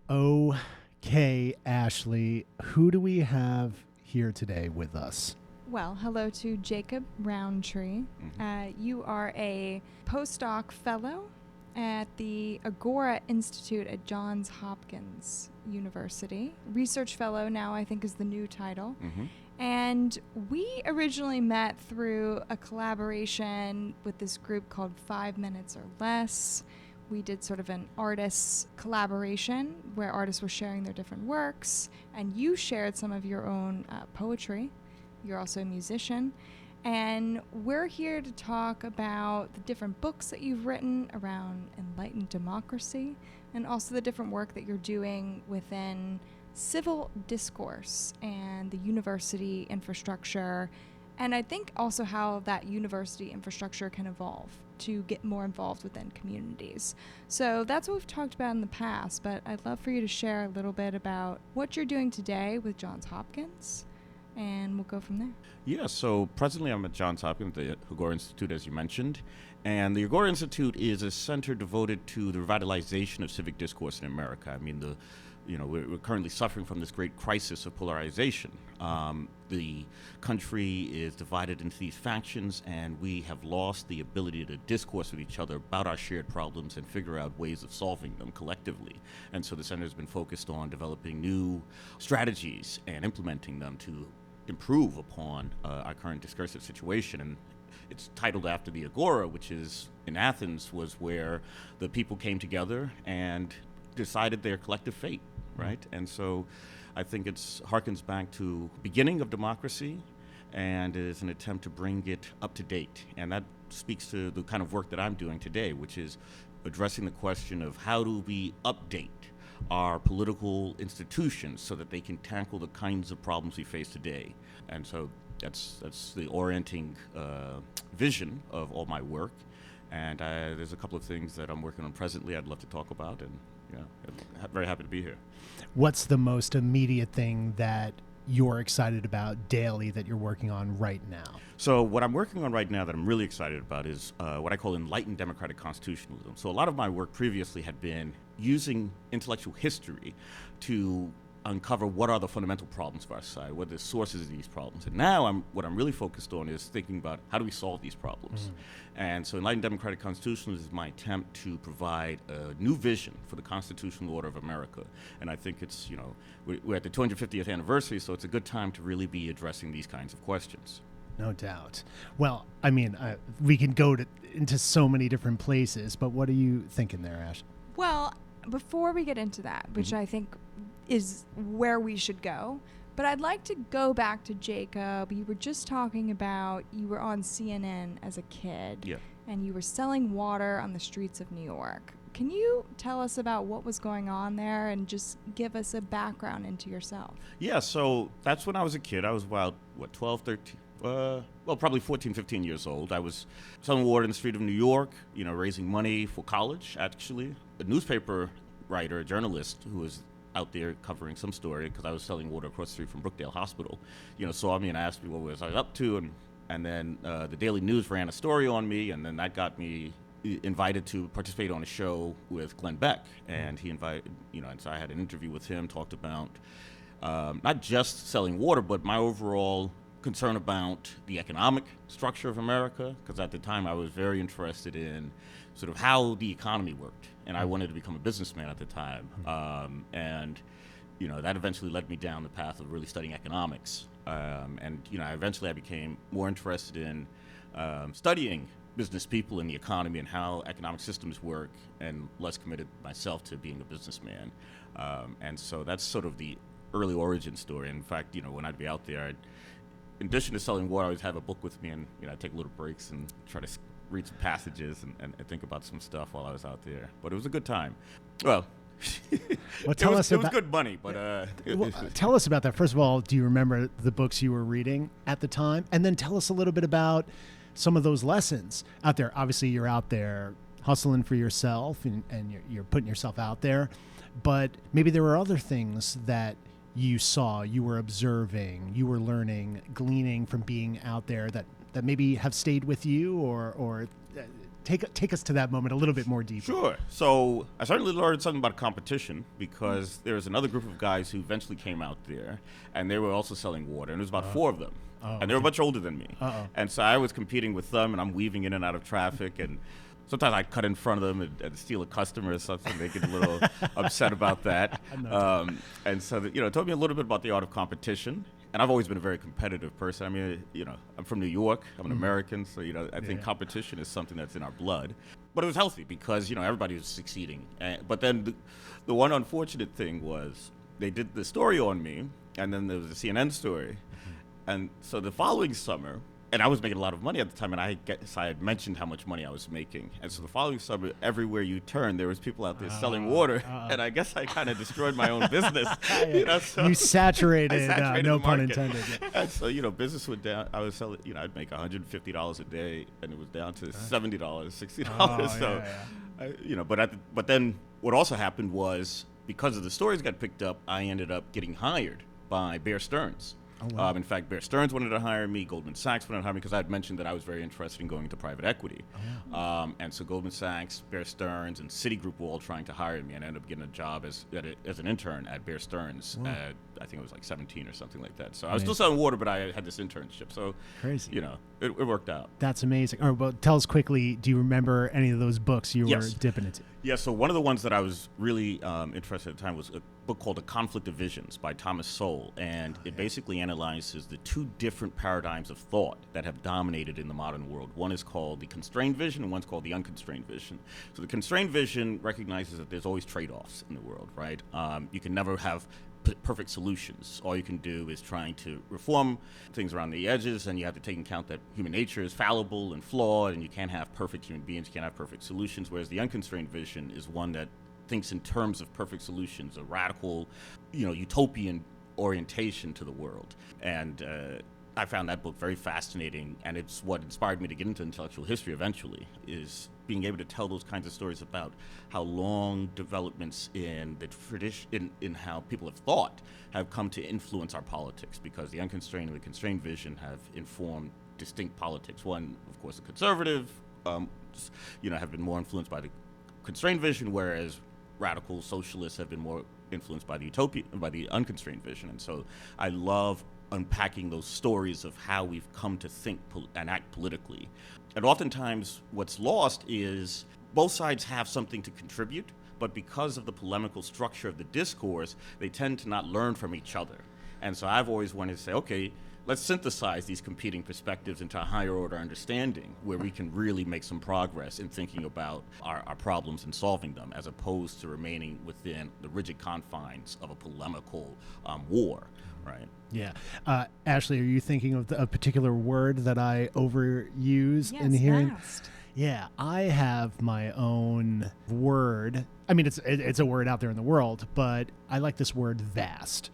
Okay, Ashley, who do we have here today with us? Well, hello to Jacob Roundtree. You are a postdoc fellow at the Agora Institute at Johns Hopkins University. Research fellow now, I think, is the new title. And we originally met through a collaboration with this group called 5 Minutes or Less. We did sort of an artists collaboration where artists were sharing their different works, and you shared some of your own poetry. You're also a musician. And we're here to talk about the different books that you've written around enlightened democracy, and also the different work that you're doing within civil discourse and the university infrastructure, and I think also how that university infrastructure can evolve to get more involved within communities. So that's what we've talked about in the past, but I'd love for you to share a little bit about what you're doing today with Johns Hopkins, and we'll go from there. Yeah, so presently I'm at Johns Hopkins, the Agora Institute, as you mentioned. And the Agora Institute is a center devoted to the revitalization of civic discourse in America. I mean, we're currently suffering from this great crisis of polarization. The country is divided into these factions, and we have lost the ability to discourse with each other about our shared problems and figure out ways of solving them collectively. And so the center has been focused on developing new strategies and implementing them to improve upon our current discursive situation. And it's titled after the Agora, which is in Athens, was where the people came together and decided their collective fate, right? And so I think it's harkens back to beginning of democracy and is an attempt to bring it up to date. And that speaks to the kind of work that I'm doing today, which is addressing the question of how do we update our political institutions so that they can tackle the kinds of problems we face today. And so that's the orienting vision of all my work. And there's a couple of things that I'm working on presently I'd love to talk about, and I'm very happy to be here. What's the most immediate thing that you're excited about daily that you're working on right now? So what I'm working on right now that I'm really excited about is what I call enlightened democratic constitutionalism. So a lot of my work previously had been using intellectual history to uncover what are the fundamental problems of our society, what are the sources of these problems. And now what I'm really focused on is thinking about how do we solve these problems. And so enlightened democratic constitutionalism is my attempt to provide a new vision for the constitutional order of America. And I think it's, we're at the 250th anniversary, so it's a good time to really be addressing these kinds of questions. No doubt. Well, I mean, we can go into so many different places, but what are you thinking there, Ash? Well, before we get into that, which I think is where we should go, but I'd like to go back to Jacob. You were just talking about you were on CNN as a kid, and you were selling water on the streets of New York. Can you tell us about what was going on there and just give us a background into yourself? Yeah, so that's when I was a kid. I was about, 12, 13? Probably 14, 15 years old. I was selling water in the street of New York, raising money for college, actually. A newspaper writer, a journalist who was out there covering some story, because I was selling water across the street from Brookdale Hospital, saw me and asked me what was I up to, and then the Daily News ran a story on me, and then that got me invited to participate on a show with Glenn Beck, and he invited, and so I had an interview with him, talked about not just selling water, but my overall concern about the economic structure of America, because at the time I was very interested in sort of how the economy worked, and I wanted to become a businessman at the time. And that eventually led me down the path of really studying economics. And eventually I became more interested in studying business people in the economy and how economic systems work, and less committed myself to being a businessman. And so that's sort of the early origin story. In fact, when I'd be out there, in addition to selling water, I always have a book with me, and I'd take little breaks and try to read some passages and think about some stuff while I was out there. But it was a good time. Well, it was good money, but tell us about that. First of all, do you remember the books you were reading at the time? And then tell us a little bit about some of those lessons out there. Obviously, you're out there hustling for yourself, and you're putting yourself out there. But maybe there were other things that you saw, you were observing, you were learning, gleaning from being out there that maybe have stayed with you, or Take us to that moment a little bit more deeply. Sure. So I certainly learned something about competition because there was another group of guys who eventually came out there, and they were also selling water, and there was about 4 of them. And they were much older than me. And so I was competing with them, and I'm weaving in and out of traffic, and sometimes I'd cut in front of them and steal a customer or something. They get a little upset about that. And so, it taught me a little bit about the art of competition. And I've always been a very competitive person. I mean, I'm from New York. I'm an American. So, I think competition is something that's in our blood. But it was healthy because, everybody was succeeding. But then the one unfortunate thing was they did the story on me, and then there was a CNN story. And so the following summer, and I was making a lot of money at the time, and I had mentioned how much money I was making. And so the following summer, everywhere you turn, there was people out there selling water. And I guess I kind of destroyed my own business. So you saturated, no pun market. intended. And so, business went down. I was selling, I'd make $150 a day, and it was down to $70, $60. But then what also happened was because of the stories got picked up, I ended up getting hired by Bear Stearns. Oh, wow. In fact, Bear Stearns wanted to hire me. Goldman Sachs wanted to hire me because I had mentioned that I was very interested in going into private equity. Oh. And so Goldman Sachs, Bear Stearns, and Citigroup were all trying to hire me, and I ended up getting a job as an intern at Bear Stearns. I think it was like 17 or something like that. So I was still selling water, but I had this internship. So crazy. It worked out. That's amazing. All right, well, tell us quickly, do you remember any of those books you were dipping into? Yeah, so one of the ones that I was really interested at the time was a book called The Conflict of Visions by Thomas Sowell, and it basically analyzes the 2 different paradigms of thought that have dominated in the modern world. One is called the constrained vision, and one's called the unconstrained vision. So the constrained vision recognizes that there's always trade-offs in the world, right? You can never have perfect solutions. All you can do is trying to reform things around the edges, and you have to take into account that human nature is fallible and flawed, and you can't have perfect human beings, you can't have perfect solutions, whereas the unconstrained vision is one that thinks in terms of perfect solutions, a radical, utopian orientation to the world. And I found that book very fascinating, and it's what inspired me to get into intellectual history eventually, is being able to tell those kinds of stories about how long developments in the tradition, in how people have thought, have come to influence our politics, because the unconstrained and the constrained vision have informed distinct politics. One, of course, the conservative, have been more influenced by the constrained vision, whereas radical socialists have been more influenced by the unconstrained vision. And so I love unpacking those stories of how we've come to think and act politically. And oftentimes what's lost is both sides have something to contribute, but because of the polemical structure of the discourse, they tend to not learn from each other. And so I've always wanted to say, okay, let's synthesize these competing perspectives into a higher order understanding where we can really make some progress in thinking about our problems and solving them, as opposed to remaining within the rigid confines of a polemical war, right? Yeah. Ashley, are you thinking of a particular word that I overuse in hearing? Vast. Yeah, I have my own word. I mean, it's a word out there in the world, but I like this word vast.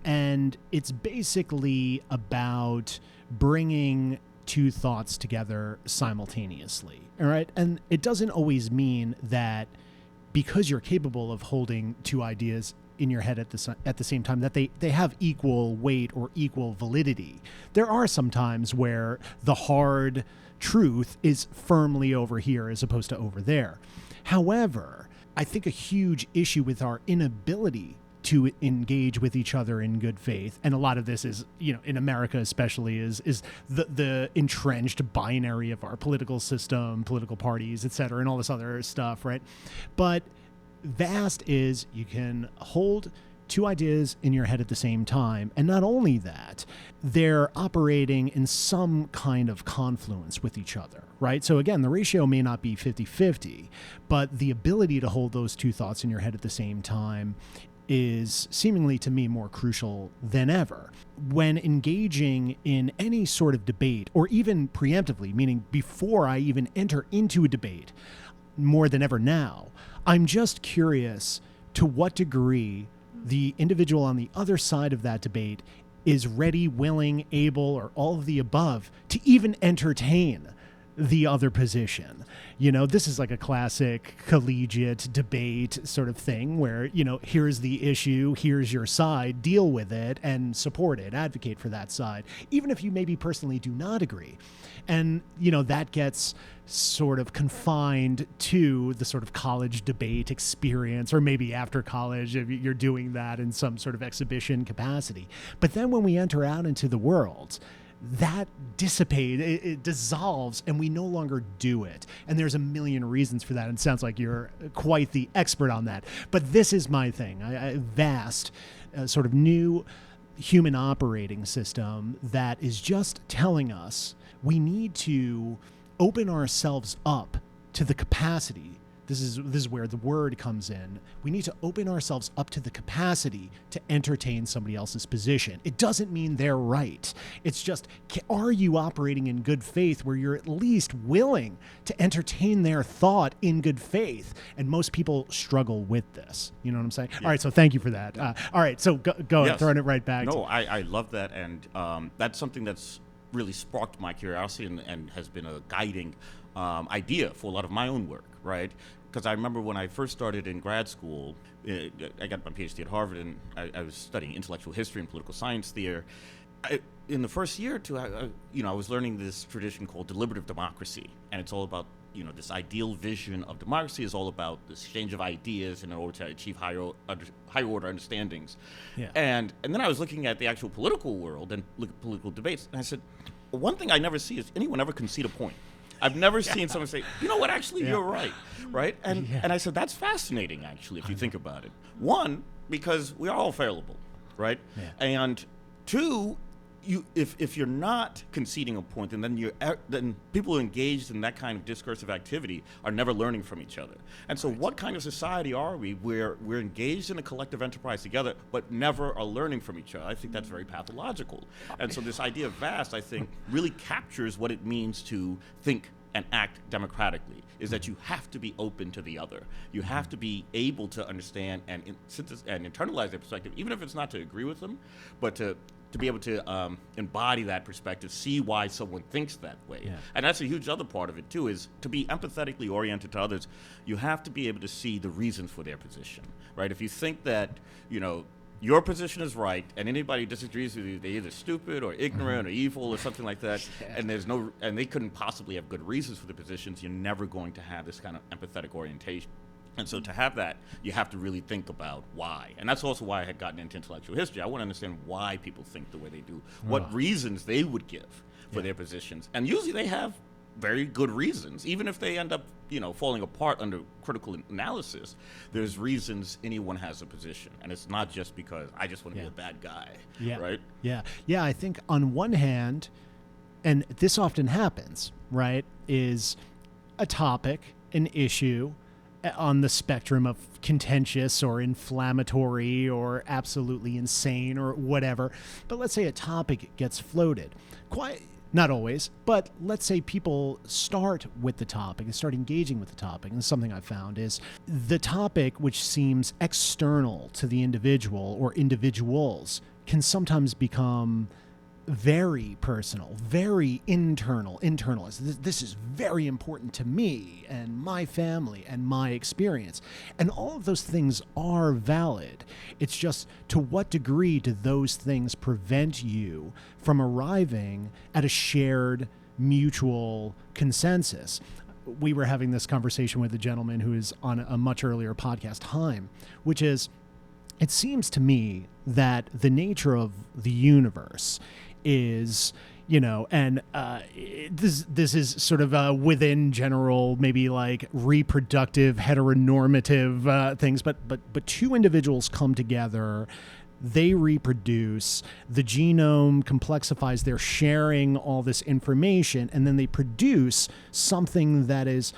And it's basically about bringing 2 thoughts together simultaneously, all right? And it doesn't always mean that because you're capable of holding 2 ideas in your head at the same time that they have equal weight or equal validity. There are some times where the hard truth is firmly over here as opposed to over there. However, I think a huge issue with our inability to engage with each other in good faith, and a lot of this is, in America especially, is the entrenched binary of our political system, political parties, et cetera, and all this other stuff, right? But vast is you can hold 2 ideas in your head at the same time. And not only that, they're operating in some kind of confluence with each other, right? So again, the ratio may not be 50-50, but the ability to hold those 2 thoughts in your head at the same time is seemingly to me more crucial than ever. When engaging in any sort of debate, or even preemptively, meaning before I even enter into a debate, more than ever now, I'm just curious to what degree the individual on the other side of that debate is ready, willing, able, or all of the above to even entertain the other position. This is like a classic collegiate debate sort of thing where, here's the issue, here's your side, deal with it and support it, advocate for that side, even if you maybe personally do not agree. And, that gets sort of confined to the sort of college debate experience, or maybe after college, if you're doing that in some sort of exhibition capacity. But then when we enter out into the world, that dissipates, it dissolves, and we no longer do it. And there's a million reasons for that. And it sounds like you're quite the expert on that. But this is my thing, a vast sort of new human operating system that is just telling us we need to open ourselves up to the capacity. This is where the word comes in. We need to open ourselves up to the capacity to entertain somebody else's position. It doesn't mean they're right. It's just, are you operating in good faith where you're at least willing to entertain their thought in good faith? And most people struggle with this. You know what I'm saying? Yeah. All right, so thank you for that. All right, so go yes. and throwing it right back. No, I love that. And that's something that's really sparked my curiosity and has been a guiding idea for a lot of my own work, right? Because I remember when I first started in grad school, I got my PhD at Harvard, and I was studying intellectual history and political science there. In the first year or two, I was learning this tradition called deliberative democracy, and it's all about, this ideal vision of democracy is all about the exchange of ideas in order to achieve higher order understandings. Yeah. And then I was looking at the actual political world and look at political debates, and I said, one thing I never see is anyone ever concede a point. I've never seen someone say, you know what, actually, you're right? And I said, that's fascinating, actually, if you think about it. One, because we are all fallible, right? Yeah. And two, if you're not conceding a point, and then people who are engaged in that kind of discursive activity are never learning from each other. And so what kind of society are we where we're engaged in a collective enterprise together, but never are learning from each other? I think that's very pathological. And so this idea of vast, I think, really captures what it means to think and act democratically, is that you have to be open to the other. You have to be able to understand and internalize their perspective, even if it's not to agree with them, but to be able to embody that perspective, see why someone thinks that way. Yeah. And that's a huge other part of it, too, is to be empathetically oriented to others, you have to be able to see the reasons for their position, right? If you think that, your position is right, and anybody who disagrees with you, they're either stupid or ignorant or evil or something like that, and they couldn't possibly have good reasons for the positions, you're never going to have this kind of empathetic orientation. And so to have that, you have to really think about why. And that's also why I had gotten into intellectual history. I want to understand why people think the way they do, what reasons they would give for their positions. And usually they have very good reasons. Even if they end up, falling apart under critical analysis, there's reasons anyone has a position. And it's not just because I just want to be a bad guy, right? Yeah. Yeah, I think on one hand, and this often happens, right, is a topic, an issue, on the spectrum of contentious or inflammatory or absolutely insane or whatever. But let's say a topic gets floated. Not always, but let's say people start with the topic and start engaging with the topic. And something I found is the topic which seems external to the individual or individuals can sometimes become very personal, very internalized. This is very important to me and my family and my experience. And all of those things are valid. It's just to what degree do those things prevent you from arriving at a shared mutual consensus? We were having this conversation with a gentleman who is on a much earlier podcast, Heim, which is, it seems to me that the nature of the universe is, and this is sort of within general, maybe like reproductive, heteronormative things, but two individuals come together, they reproduce, the genome complexifies, they're sharing all this information, and then they produce something that is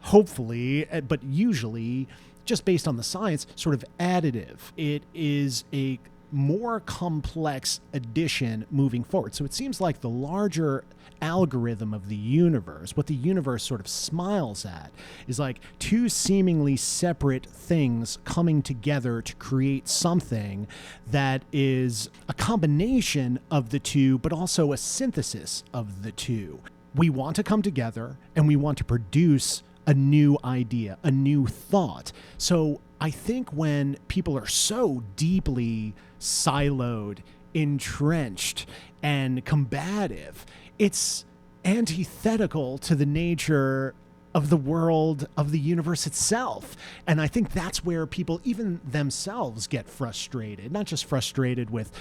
hopefully, but usually just based on the science, sort of additive. It is a more complex addition moving forward. So it seems like the larger algorithm of the universe, what the universe sort of smiles at, is like two seemingly separate things coming together to create something that is a combination of the two, but also a synthesis of the two. we want to come together and we want to produce a new idea, a new thought. So I think when people are so deeply siloed, entrenched, and combative, it's antithetical to the nature of the world, of the universe itself. And I think that's where people, even themselves, get frustrated, not just frustrated with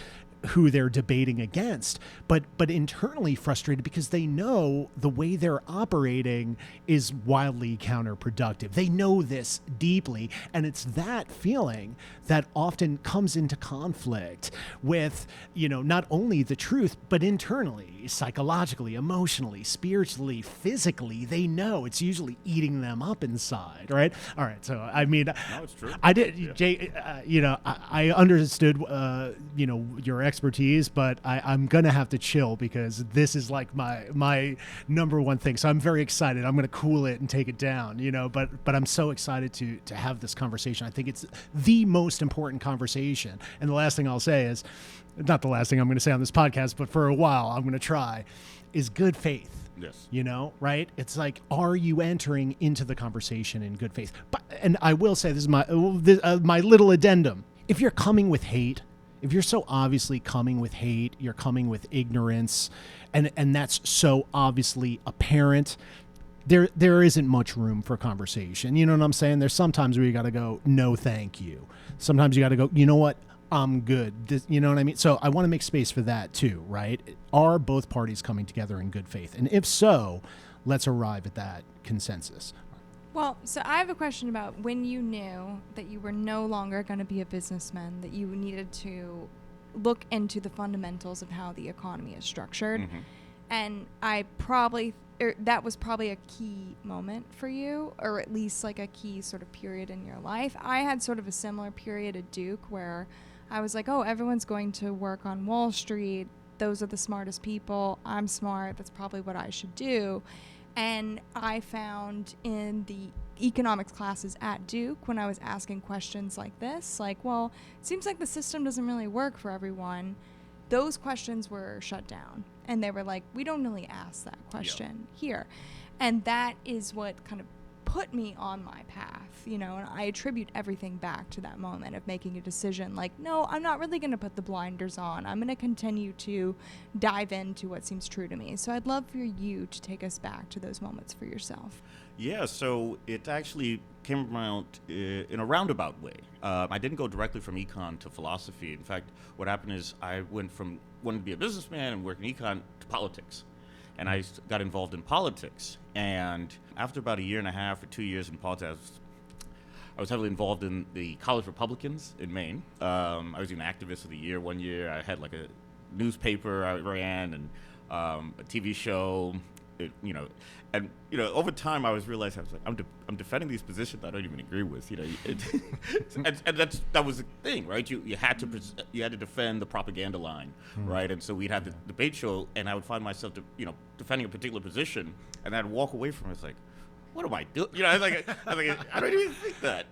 who they're debating against, but internally frustrated because they know the way they're operating is wildly counterproductive. They know this deeply, and it's that feeling that often comes into conflict with, not only the truth, but internally, psychologically, emotionally, spiritually, physically. They know it's usually eating them up inside, right? All right, so I mean, no, it's true. I did, yeah. Jay, I understood, your expertise, but I'm gonna have to chill because this is like my number one thing. So I'm very excited. I'm gonna cool it and take it down, but I'm so excited to have this conversation. I think it's the most important conversation. And the last thing I'll say is, not the last thing I'm gonna say on this podcast, but for a while I'm gonna try, is good faith. Yes. Right? It's like, are you entering into the conversation in good faith? And I will say, this is my little addendum. If you're coming with hate, if you're so obviously coming with hate, you're coming with ignorance, and that's so obviously apparent, there isn't much room for conversation. You know what I'm saying? There's sometimes where you got to go, no, thank you. Sometimes you got to go, you know what? I'm good. You know what I mean? So I want to make space for that too, right? Are both parties coming together in good faith? And if so, let's arrive at that consensus. Well, so I have a question about when you knew that you were no longer going to be a businessman, that you needed to look into the fundamentals of how the economy is structured. Mm-hmm. And that was probably a key moment for you, or at least like a key sort of period in your life. I had sort of a similar period at Duke where I was like, oh, everyone's going to work on Wall Street. Those are the smartest people. I'm smart. That's probably what I should do. And I found in the economics classes at Duke, when I was asking questions like this, like, well, it seems like the system doesn't really work for everyone, those questions were shut down. And they were like, we don't really ask that question here. And that is what kind of put me on my path, and I attribute everything back to that moment of making a decision like, no, I'm not really going to put the blinders on. I'm going to continue to dive into what seems true to me. So I'd love for you to take us back to those moments for yourself. Yeah, to it actually came around in a roundabout way. I didn't go directly from econ to philosophy. In fact, what happened is I went from wanting to be a businessman and work in econ to politics. And I got involved in politics. And after about 1.5 years or 2 years in politics, I was heavily involved in the College Republicans in Maine. I was an activist of the year 1 year. I had like a newspaper I ran and a TV show, And over time, I was realizing I was like, I'm defending these positions I don't even agree with. And that was the thing, right? You had to defend the propaganda line, right? And so we'd have the debate show, and I would find myself, defending a particular position, and I'd walk away from it. It's like, what am I doing? I was like, I don't even think that,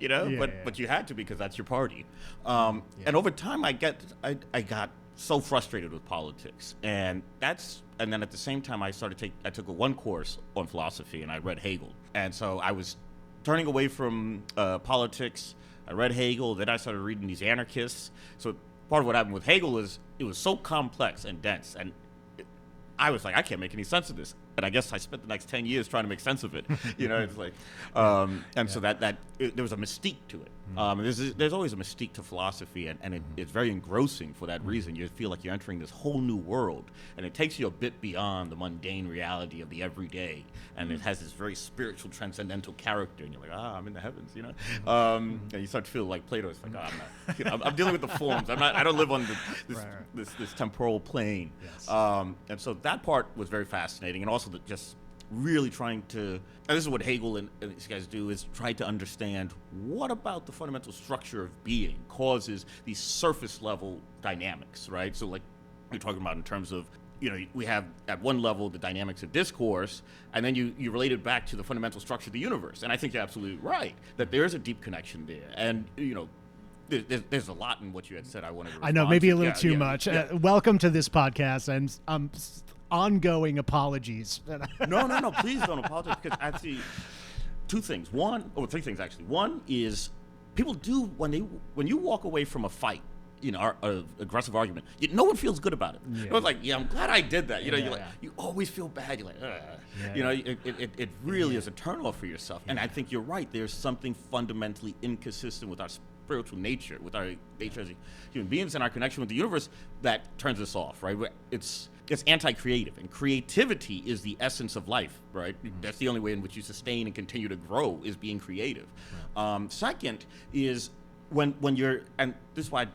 But you had to because that's your party. And over time, I got so frustrated with politics, and then at the same time I took one course on philosophy, and I read Hegel, and so I was turning away from politics. I read Hegel, then I started reading these anarchists. So part of what happened with Hegel is it was so complex and dense, and I was like, I can't make any sense of this. And I guess I spent the next 10 years trying to make sense of it. It's like, so there was a mystique to it. There's always a mystique to philosophy, and it's very engrossing for that reason. You feel like you're entering this whole new world, and it takes you a bit beyond the mundane reality of the everyday, and it has this very spiritual, transcendental character, and you're like, I'm in the heavens, and you start to feel like Plato. It's like, I'm not, I'm dealing with the forms. I don't live on this temporal plane. Yes. And so that part was very fascinating, and also just really trying to, and this is what Hegel and these guys do, is try to understand what about the fundamental structure of being causes these surface level dynamics, right? So like you're talking about in terms of, we have at one level the dynamics of discourse, and then you relate it back to the fundamental structure of the universe. And I think you're absolutely right that there is a deep connection there. And, there's a lot in what you had said I wanted to respond I know, maybe to. a little too much. Welcome to this podcast. And ongoing apologies. No, please don't apologize, because actually, three things actually. One is people do when you walk away from a fight, our aggressive argument, no one feels good about it. Yeah. It's like, I'm glad I did that. Yeah. You always feel bad. You're like, Yeah. it really is a turnoff for yourself. And I think you're right. There's something fundamentally inconsistent with our spiritual nature, with our nature as human beings and our connection with the universe that turns us off, right? It's anti-creative, and creativity is the essence of life, right? Mm-hmm. That's the only way in which you sustain and continue to grow, is being creative. Right. Second is when you're, and this is why I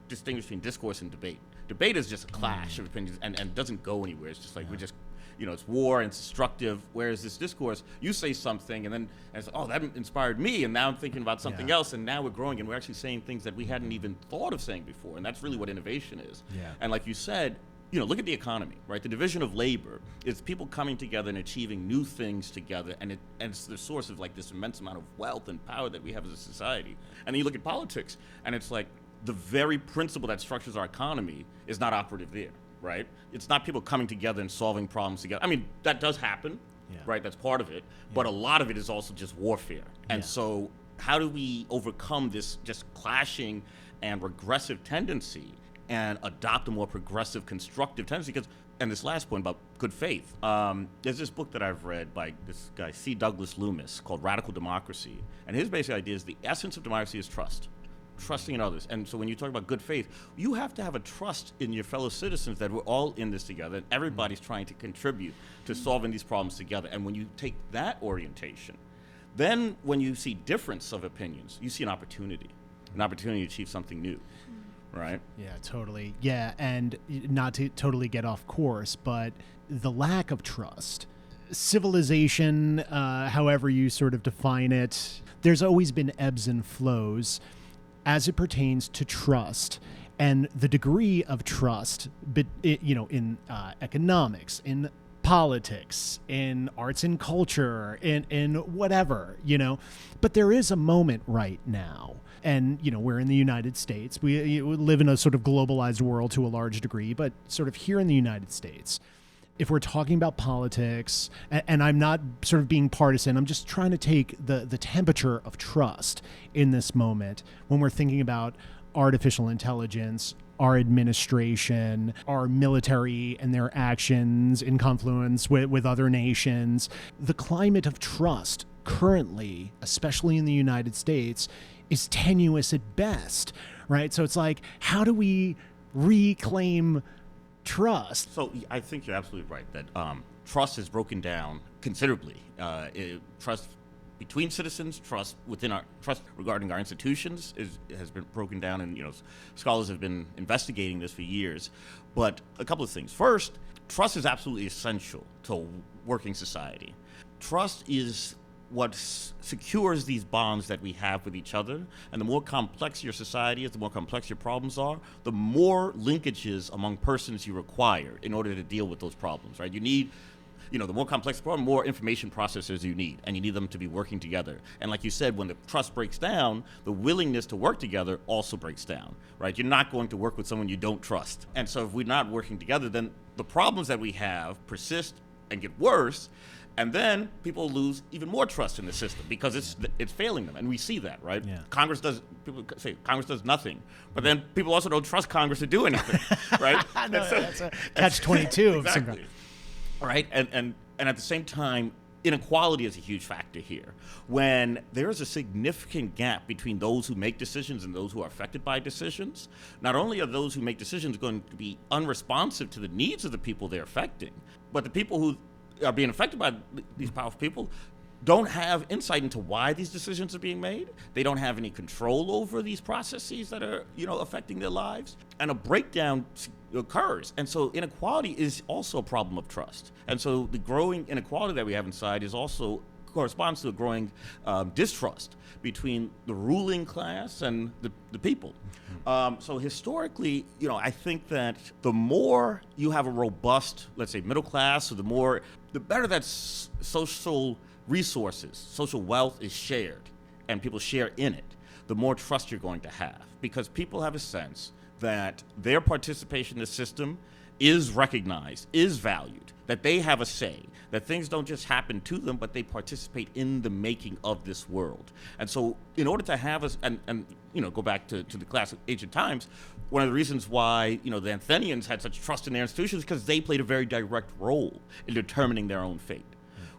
distinguish between discourse and debate. Debate is just a clash of opinions and doesn't go anywhere. It's just like, we're just, it's war and it's destructive. Whereas this discourse, you say something and then it's, that inspired me, and now I'm thinking about something else, and now we're growing and we're actually saying things that we hadn't even thought of saying before. And that's really what innovation is. Yeah. And like you said, look at the economy, right? The division of labor is people coming together and achieving new things together, and it's the source of like this immense amount of wealth and power that we have as a society. And then you look at politics, and it's like the very principle that structures our economy is not operative there, right? It's not people coming together and solving problems together. I mean, that does happen, right? That's part of it, but a lot of it is also just warfare. And so how do we overcome this just clashing and regressive tendency and adopt a more progressive, constructive tendency? And this last point about good faith, there's this book that I've read by this guy, C. Douglas Loomis, called Radical Democracy. And his basic idea is the essence of democracy is trusting in others. And so when you talk about good faith, you have to have a trust in your fellow citizens that we're all in this together, and everybody's trying to contribute to solving these problems together. And when you take that orientation, then when you see difference of opinions, you see an opportunity to achieve something new. Right. Yeah, totally. Yeah, and not to totally get off course, but the lack of trust, civilization, however you sort of define it, there's always been ebbs and flows as it pertains to trust, and the degree of trust, but in economics, in politics, in arts and culture, in whatever, but there is a moment right now. And, we're in the United States. We live in a sort of globalized world to a large degree, but sort of here in the United States, if we're talking about politics, and I'm not sort of being partisan, I'm just trying to take the temperature of trust in this moment when we're thinking about artificial intelligence, our administration, our military and their actions in confluence with other nations. The climate of trust currently, especially in the United States, is tenuous at best, right? So it's like, how do we reclaim trust? So I think you're absolutely right that trust has broken down considerably. Trust between citizens, trust regarding our institutions has been broken down, and scholars have been investigating this for years. But a couple of things. First, trust is absolutely essential to a working society. Trust is what secures these bonds that we have with each other. And the more complex your society is, the more complex your problems are, the more linkages among persons you require in order to deal with those problems, right? You need, the more complex the problem, more information processors you need, and you need them to be working together. And like you said, when the trust breaks down, the willingness to work together also breaks down, right? You're not going to work with someone you don't trust. And so if we're not working together, then the problems that we have persist and get worse. And then people lose even more trust in the system because it's failing them, and we see that, right? Yeah. People say Congress does nothing, but then people also don't trust Congress to do anything, right? That's a catch-22. Exactly. Right, and at the same time, inequality is a huge factor here. When there is a significant gap between those who make decisions and those who are affected by decisions, not only are those who make decisions going to be unresponsive to the needs of the people they're affecting, but the people who are being affected by these powerful people don't have insight into why these decisions are being made. They don't have any control over these processes that are, affecting their lives. And a breakdown occurs. And so inequality is also a problem of trust. And so the growing inequality that we have inside is also corresponds to a growing distrust between the ruling class and the people. So historically, I think that the more you have a robust, let's say, middle class, or the better that social resources, social wealth is shared, and people share in it, the more trust you're going to have. Because people have a sense that their participation in the system is recognized, is valued, that they have a say, that things don't just happen to them, but they participate in the making of this world. And so in order to have us, and go back to the classic ancient times, one of the reasons why, the Athenians had such trust in their institutions is because they played a very direct role in determining their own fate.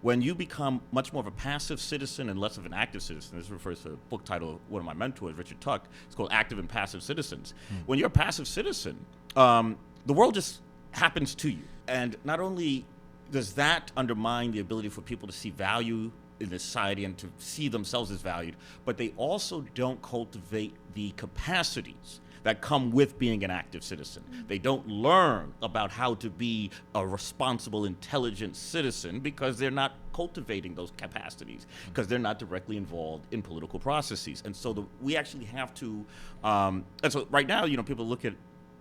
When you become much more of a passive citizen and less of an active citizen, this refers to a book title of one of my mentors, Richard Tuck, it's called Active and Passive Citizens. When you're a passive citizen, the world just happens to you. And not only does that undermine the ability for people to see value in this society and to see themselves as valued, but they also don't cultivate the capacities that come with being an active citizen. They don't learn about how to be a responsible, intelligent citizen because they're not cultivating those capacities, because they're not directly involved in political processes. And so we actually have to, and so right now, people look at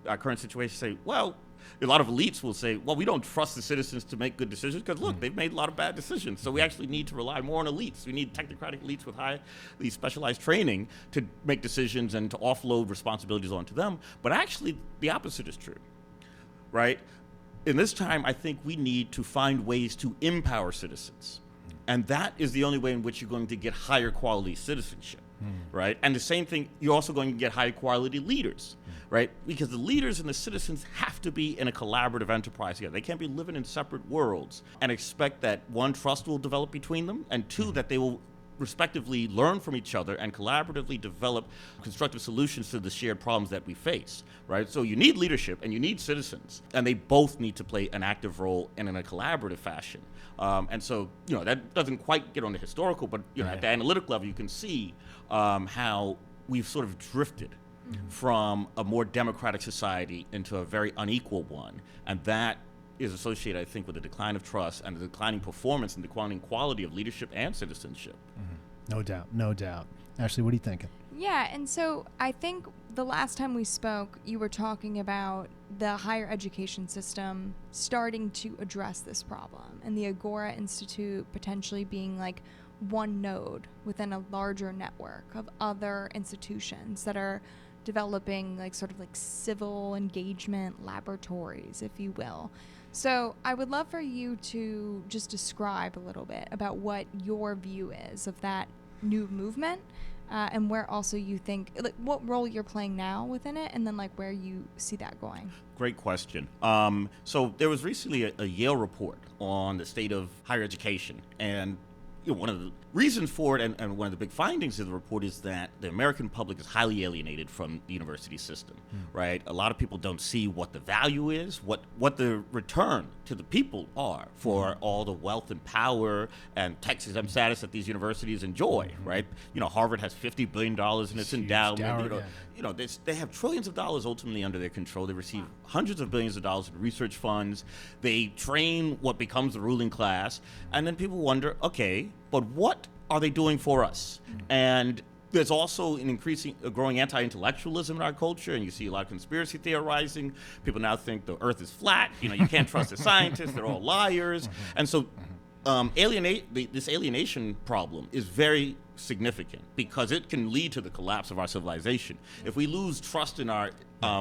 our current situation and say, well, a lot of elites will say, well, we don't trust the citizens to make good decisions because, look, they've made a lot of bad decisions. So we actually need to rely more on elites. We need technocratic elites with highly specialized training to make decisions and to offload responsibilities onto them. But actually, the opposite is true, right? In this time, I think we need to find ways to empower citizens. And that is the only way in which you're going to get higher quality citizenship, right? And the same thing, you're also going to get high quality leaders, right? Because the leaders and the citizens have to be in a collaborative enterprise together. They can't be living in separate worlds and expect that, one, trust will develop between them, and two, that they will respectively learn from each other and collaboratively develop constructive solutions to the shared problems that we face, right? So you need leadership and you need citizens, and they both need to play an active role and in a collaborative fashion. And so, that doesn't quite get on the historical, but, at the analytic level, you can see how we've sort of drifted from a more democratic society into a very unequal one. And that is associated, I think, with the decline of trust and the declining performance and declining quality of leadership and citizenship. No doubt. Ashley, what are you thinking? Yeah, and so I think the last time we spoke, you were talking about the higher education system starting to address this problem, and the Agora Institute potentially being like one node within a larger network of other institutions that are developing sort of civil engagement laboratories, if you will. So I would love for you to just describe a little bit about what your view is of that new movement, and where also you think, what role you're playing now within it, and then where you see that going. Great question. So there was recently a Yale report on the state of higher education, and one of the reasons for it and one of the big findings of the report is that the American public is highly alienated from the university system, right? A lot of people don't see what the value is, what the return to the people are for all the wealth and power and tax-exempt status that these universities enjoy, right? Harvard has $50 billion in its endowment. They have trillions of dollars ultimately under their control. They receive hundreds of billions of dollars in research funds. They train what becomes the ruling class. And then people wonder, okay, but what are they doing for us? And there's also a growing anti-intellectualism in our culture, and you see a lot of conspiracy theorizing. People now think the earth is flat. You can't trust the scientists. They're all liars. And so this alienation problem is very significant because it can lead to the collapse of our civilization. If we lose trust in our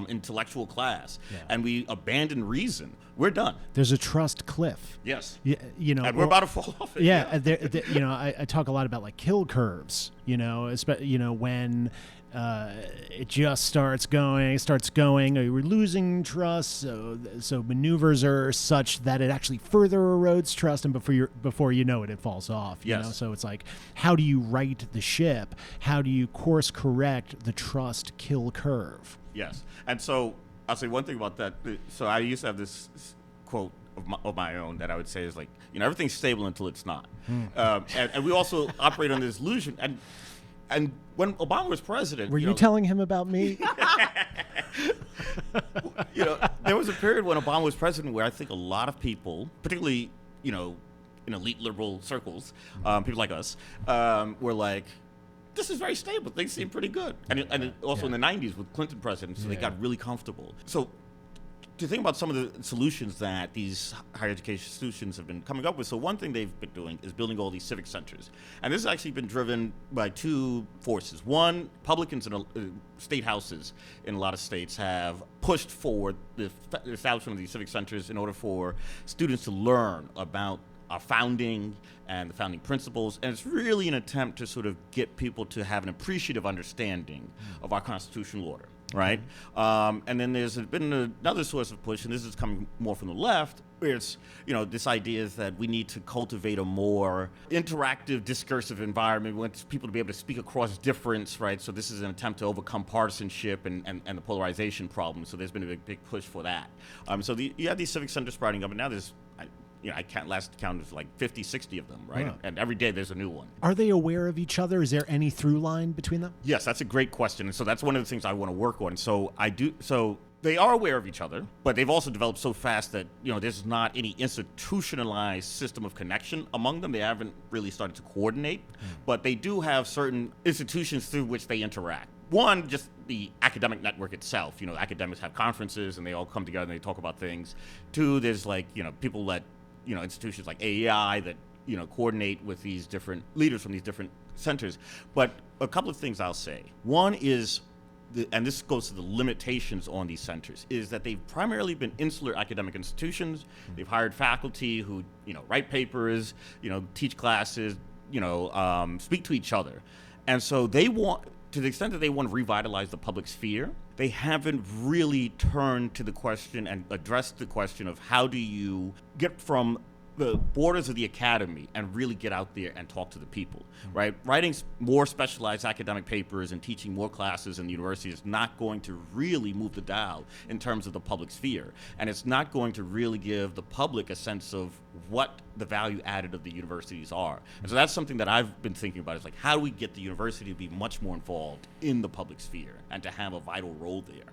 intellectual class and we abandon reason, we're done. There's a trust cliff. Yes. And we're about to fall off it. I talk a lot about kill curves, when it just starts going, we're losing trust, so maneuvers are such that it actually further erodes trust, and before you know it, it falls off. So it's how do you right the ship? How do you course correct the trust kill curve? Yes. And so I'll say one thing about that. So I used to have this quote of my own that I would say is everything's stable until it's not. And we also operate on this illusion. And when Obama was president... Were you telling him about me? There was a period when Obama was president where I think a lot of people, particularly, in elite liberal circles, people like us, were like, this is very stable. Things seem pretty good. And also in the 90s with Clinton president, so they got really comfortable. So to think about some of the solutions that these higher education institutions have been coming up with. So one thing they've been doing is building all these civic centers. And this has actually been driven by two forces. One, Republicans in state houses in a lot of states have pushed forward the establishment of these civic centers in order for students to learn about our founding and the founding principles. And it's really an attempt to sort of get people to have an appreciative understanding of our constitutional order. Right? And then there's been another source of push, and this is coming more from the left, where it's, this idea is that we need to cultivate a more interactive, discursive environment. We want people to be able to speak across difference, right? So this is an attempt to overcome partisanship and the polarization problem. So there's been a big push for that. You have these civic centers sprouting up, and now there's I can't last count of like 50, 60 of them, right? Wow. And every day there's a new one. Are they aware of each other? Is there any through line between them? Yes, that's a great question. And so that's one of the things I want to work on. So they are aware of each other, but they've also developed so fast that, there's not any institutionalized system of connection among them. They haven't really started to coordinate, but they do have certain institutions through which they interact. One, just the academic network itself. Academics have conferences and they all come together and they talk about things. Two, there's people that, institutions like AEI that, coordinate with these different leaders from these different centers. But a couple of things I'll say. One is, and this goes to the limitations on these centers, is that they've primarily been insular academic institutions. They've hired faculty who, write papers, teach classes, speak to each other. And so they want, to the extent that they want to revitalize the public sphere, they haven't really turned to the question and addressed the question of how do you get from the borders of the academy and really get out there and talk to the people, right? Writing more specialized academic papers and teaching more classes in the university is not going to really move the dial in terms of the public sphere. And it's not going to really give the public a sense of what the value added of the universities are. And so that's something that I've been thinking about, is like, how do we get the university to be much more involved in the public sphere and to have a vital role there?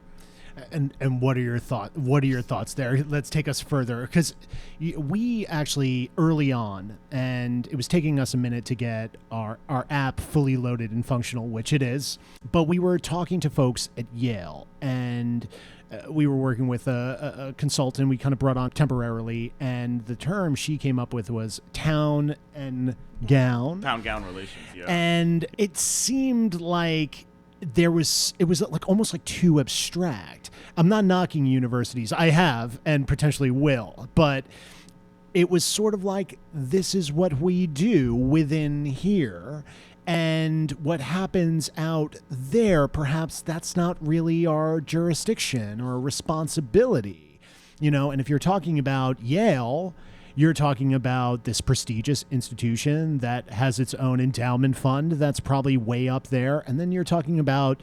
And what are your thoughts there? Let's take us further, because we actually early on, and it was taking us a minute to get our app fully loaded and functional, which it is, but we were talking to folks at Yale, and we were working with a consultant we kind of brought on temporarily, and the term she came up with was town and gown. Town-gown relations, yeah. And it seemed like it was like almost like too abstract. I'm not knocking universities. I have and potentially will, but it was sort of like, this is what we do within here, and what happens out there, perhaps that's not really our jurisdiction or responsibility, and if you're talking about Yale, you're talking about this prestigious institution that has its own endowment fund that's probably way up there. And then you're talking about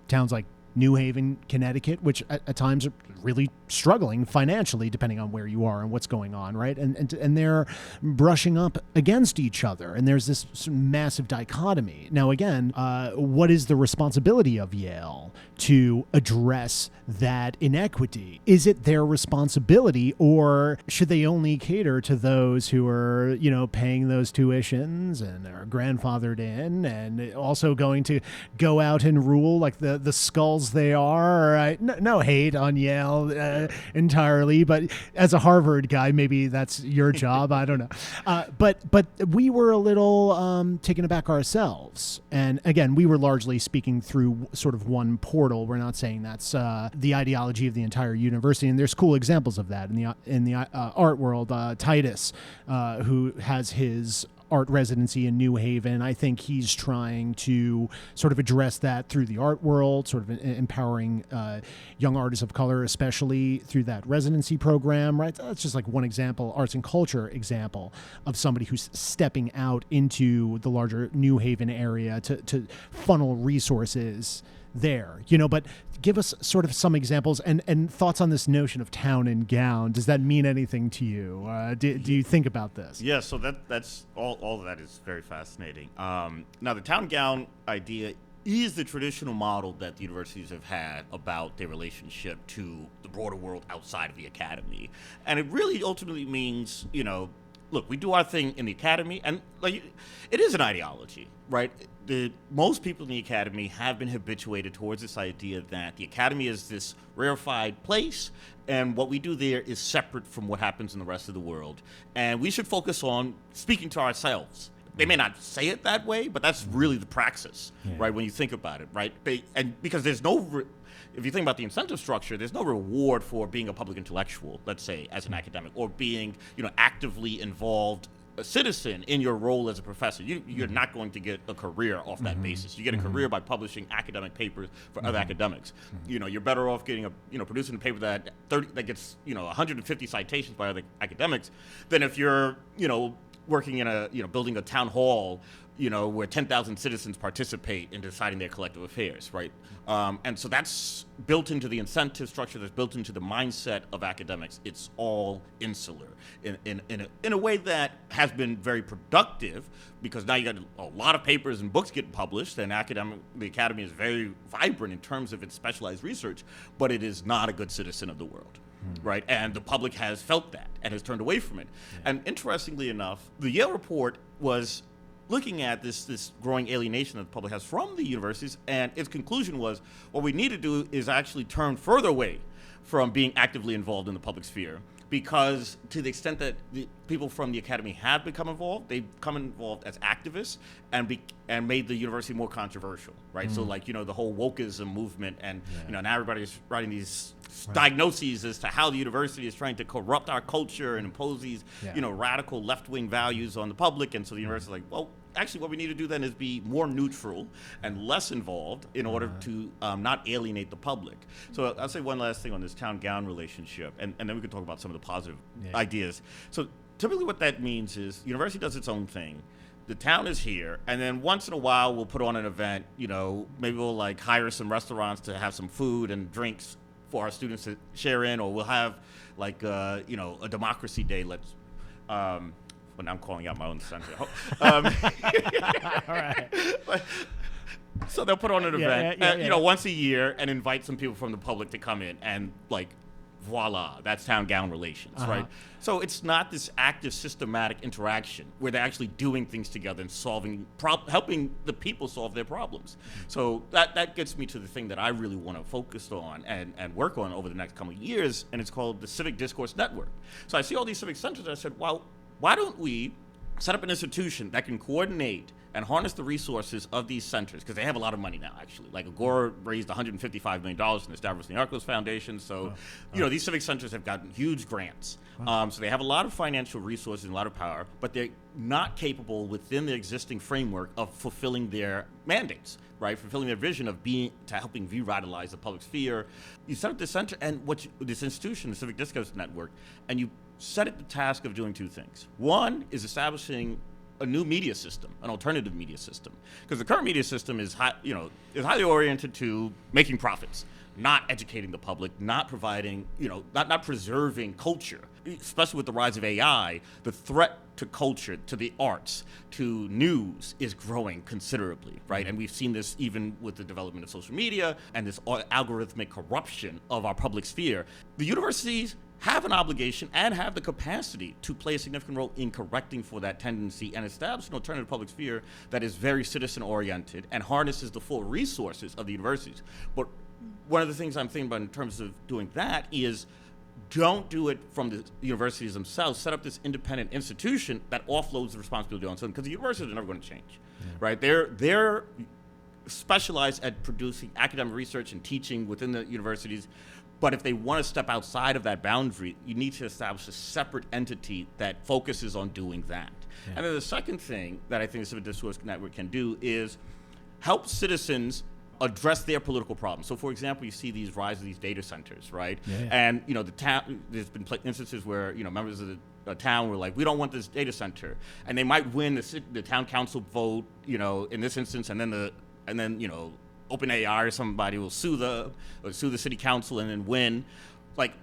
towns like New Haven, Connecticut, which at times are really struggling financially, depending on where you are and what's going on, right? And they're brushing up against each other, and there's this massive dichotomy. Now, again, what is the responsibility of Yale to address that inequity? Is it their responsibility, or should they only cater to those who are, paying those tuitions and are grandfathered in and also going to go out and rule like the skulls they are? Right? No hate on Yale entirely, but as a Harvard guy, maybe that's your job. I don't know. But we were a little taken aback ourselves. And again, we were largely speaking through sort of one portal. We're not saying that's the ideology of the entire university. And there's cool examples of that in the art world. Titus, who has his art residency in New Haven, I think he's trying to sort of address that through the art world, sort of empowering young artists of color, especially through that residency program, right? That's just like one example, arts and culture example of somebody who's stepping out into the larger New Haven area to funnel resources there, but give us sort of some examples and thoughts on this notion of town and gown. Does that mean anything to you? Do you think about this? Yeah, so that's all of that is very fascinating. Now, the town gown idea is the traditional model that the universities have had about their relationship to the broader world outside of the academy. And it really ultimately means, look, we do our thing in the academy, and like it is an ideology, right? Most people in the academy have been habituated towards this idea that the academy is this rarefied place, and what we do there is separate from what happens in the rest of the world. And we should focus on speaking to ourselves. They may not say it that way, but that's really the praxis, right, when you think about it, right? And because there's no... If you think about the incentive structure, there's no reward for being a public intellectual, let's say, as an academic, or being, actively involved a citizen in your role as a professor. You're not going to get a career off that basis. You get a career by publishing academic papers for other academics. You're better off getting producing a paper that gets 150 citations by other academics than if you're working in building a town hall where 10,000 citizens participate in deciding their collective affairs, right? And so that's built into the incentive structure, that's built into the mindset of academics. It's all insular in a way that has been very productive, because now you got a lot of papers and books getting published, and the academy is very vibrant in terms of its specialized research, but it is not a good citizen of the world. Right, and the public has felt that and has turned away from it. And interestingly enough, the Yale report was looking at this growing alienation that the public has from the universities, and its conclusion was what we need to do is actually turn further away from being actively involved in the public sphere, because to the extent that the people from the academy have become involved, they've become involved as activists and made the university more controversial, right? So the whole wokeism movement, and now everybody's writing these diagnoses as to how the university is trying to corrupt our culture and impose these radical left-wing values on the public. And so the university is like, well, actually what we need to do then is be more neutral and less involved in order to not alienate the public. So I'll say one last thing on this town-gown relationship, and then we can talk about some of the positive ideas. So typically what that means is the university does its own thing. The town is here, and then once in a while we'll put on an event, maybe we'll hire some restaurants to have some food and drinks for our students to share in, or we'll have a democracy day. But now I'm calling out my own center. All right. So they'll put on an event, once a year, and invite some people from the public to come in, and voila, that's town-gown relations, right? So it's not this active, systematic interaction where they're actually doing things together and helping the people solve their problems. So that gets me to the thing that I really want to focus on and work on over the next coming years, and it's called the Civic Discourse Network. So I see all these civic centers, and I said, well, why don't we set up an institution that can coordinate and harness the resources of these centers, because they have a lot of money now, actually. Agora raised $155 million from the Stavros Niarchos Foundation. So, these civic centers have gotten huge grants. So they have a lot of financial resources and a lot of power, but they're not capable within the existing framework of fulfilling their mandates, right? Fulfilling their vision of helping revitalize the public sphere. You set up this center and this institution, the Civic Discourse Network, and you set it the task of doing two things. One is establishing a new media system, an alternative media system, because the current media system is highly oriented to making profits, not educating the public, not providing, not preserving culture. Especially with the rise of AI, the threat to culture, to the arts, to news is growing considerably, right? And we've seen this even with the development of social media and this algorithmic corruption of our public sphere. The universities have an obligation and have the capacity to play a significant role in correcting for that tendency and establish an alternative public sphere that is very citizen-oriented and harnesses the full resources of the universities. But one of the things I'm thinking about in terms of doing that is don't do it from the universities themselves. Set up this independent institution that offloads the responsibility on something, because the universities are never going to change, right? They're specialized at producing academic research and teaching within the universities. But if they want to step outside of that boundary, you need to establish a separate entity that focuses on doing that. Yeah. And then the second thing that I think the Civic Discourse Network can do is help citizens address their political problems. So, for example, you see these rise of these data centers, right? Yeah. And the town. There's been instances where members of the town were like, we don't want this data center, and they might win the town council vote, in this instance, and then OpenAI or somebody will sue the city council and then win.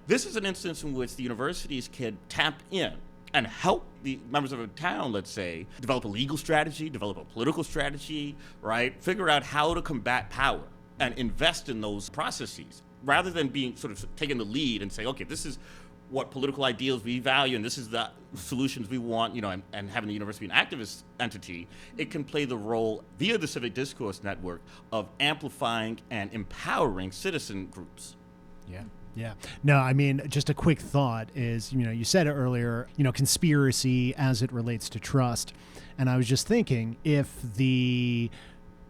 This is an instance in which the universities can tap in and help the members of a town, let's say, develop a legal strategy, develop a political strategy, right? Figure out how to combat power and invest in those processes, rather than being sort of taking the lead and say, okay, this is what political ideals we value, and this is the solutions we want, and having the university be an activist entity, it can play the role via the Civic Discourse Network of amplifying and empowering citizen groups. Yeah. Yeah. No, I mean, just a quick thought is, you said it earlier, conspiracy as it relates to trust. And I was just thinking, if the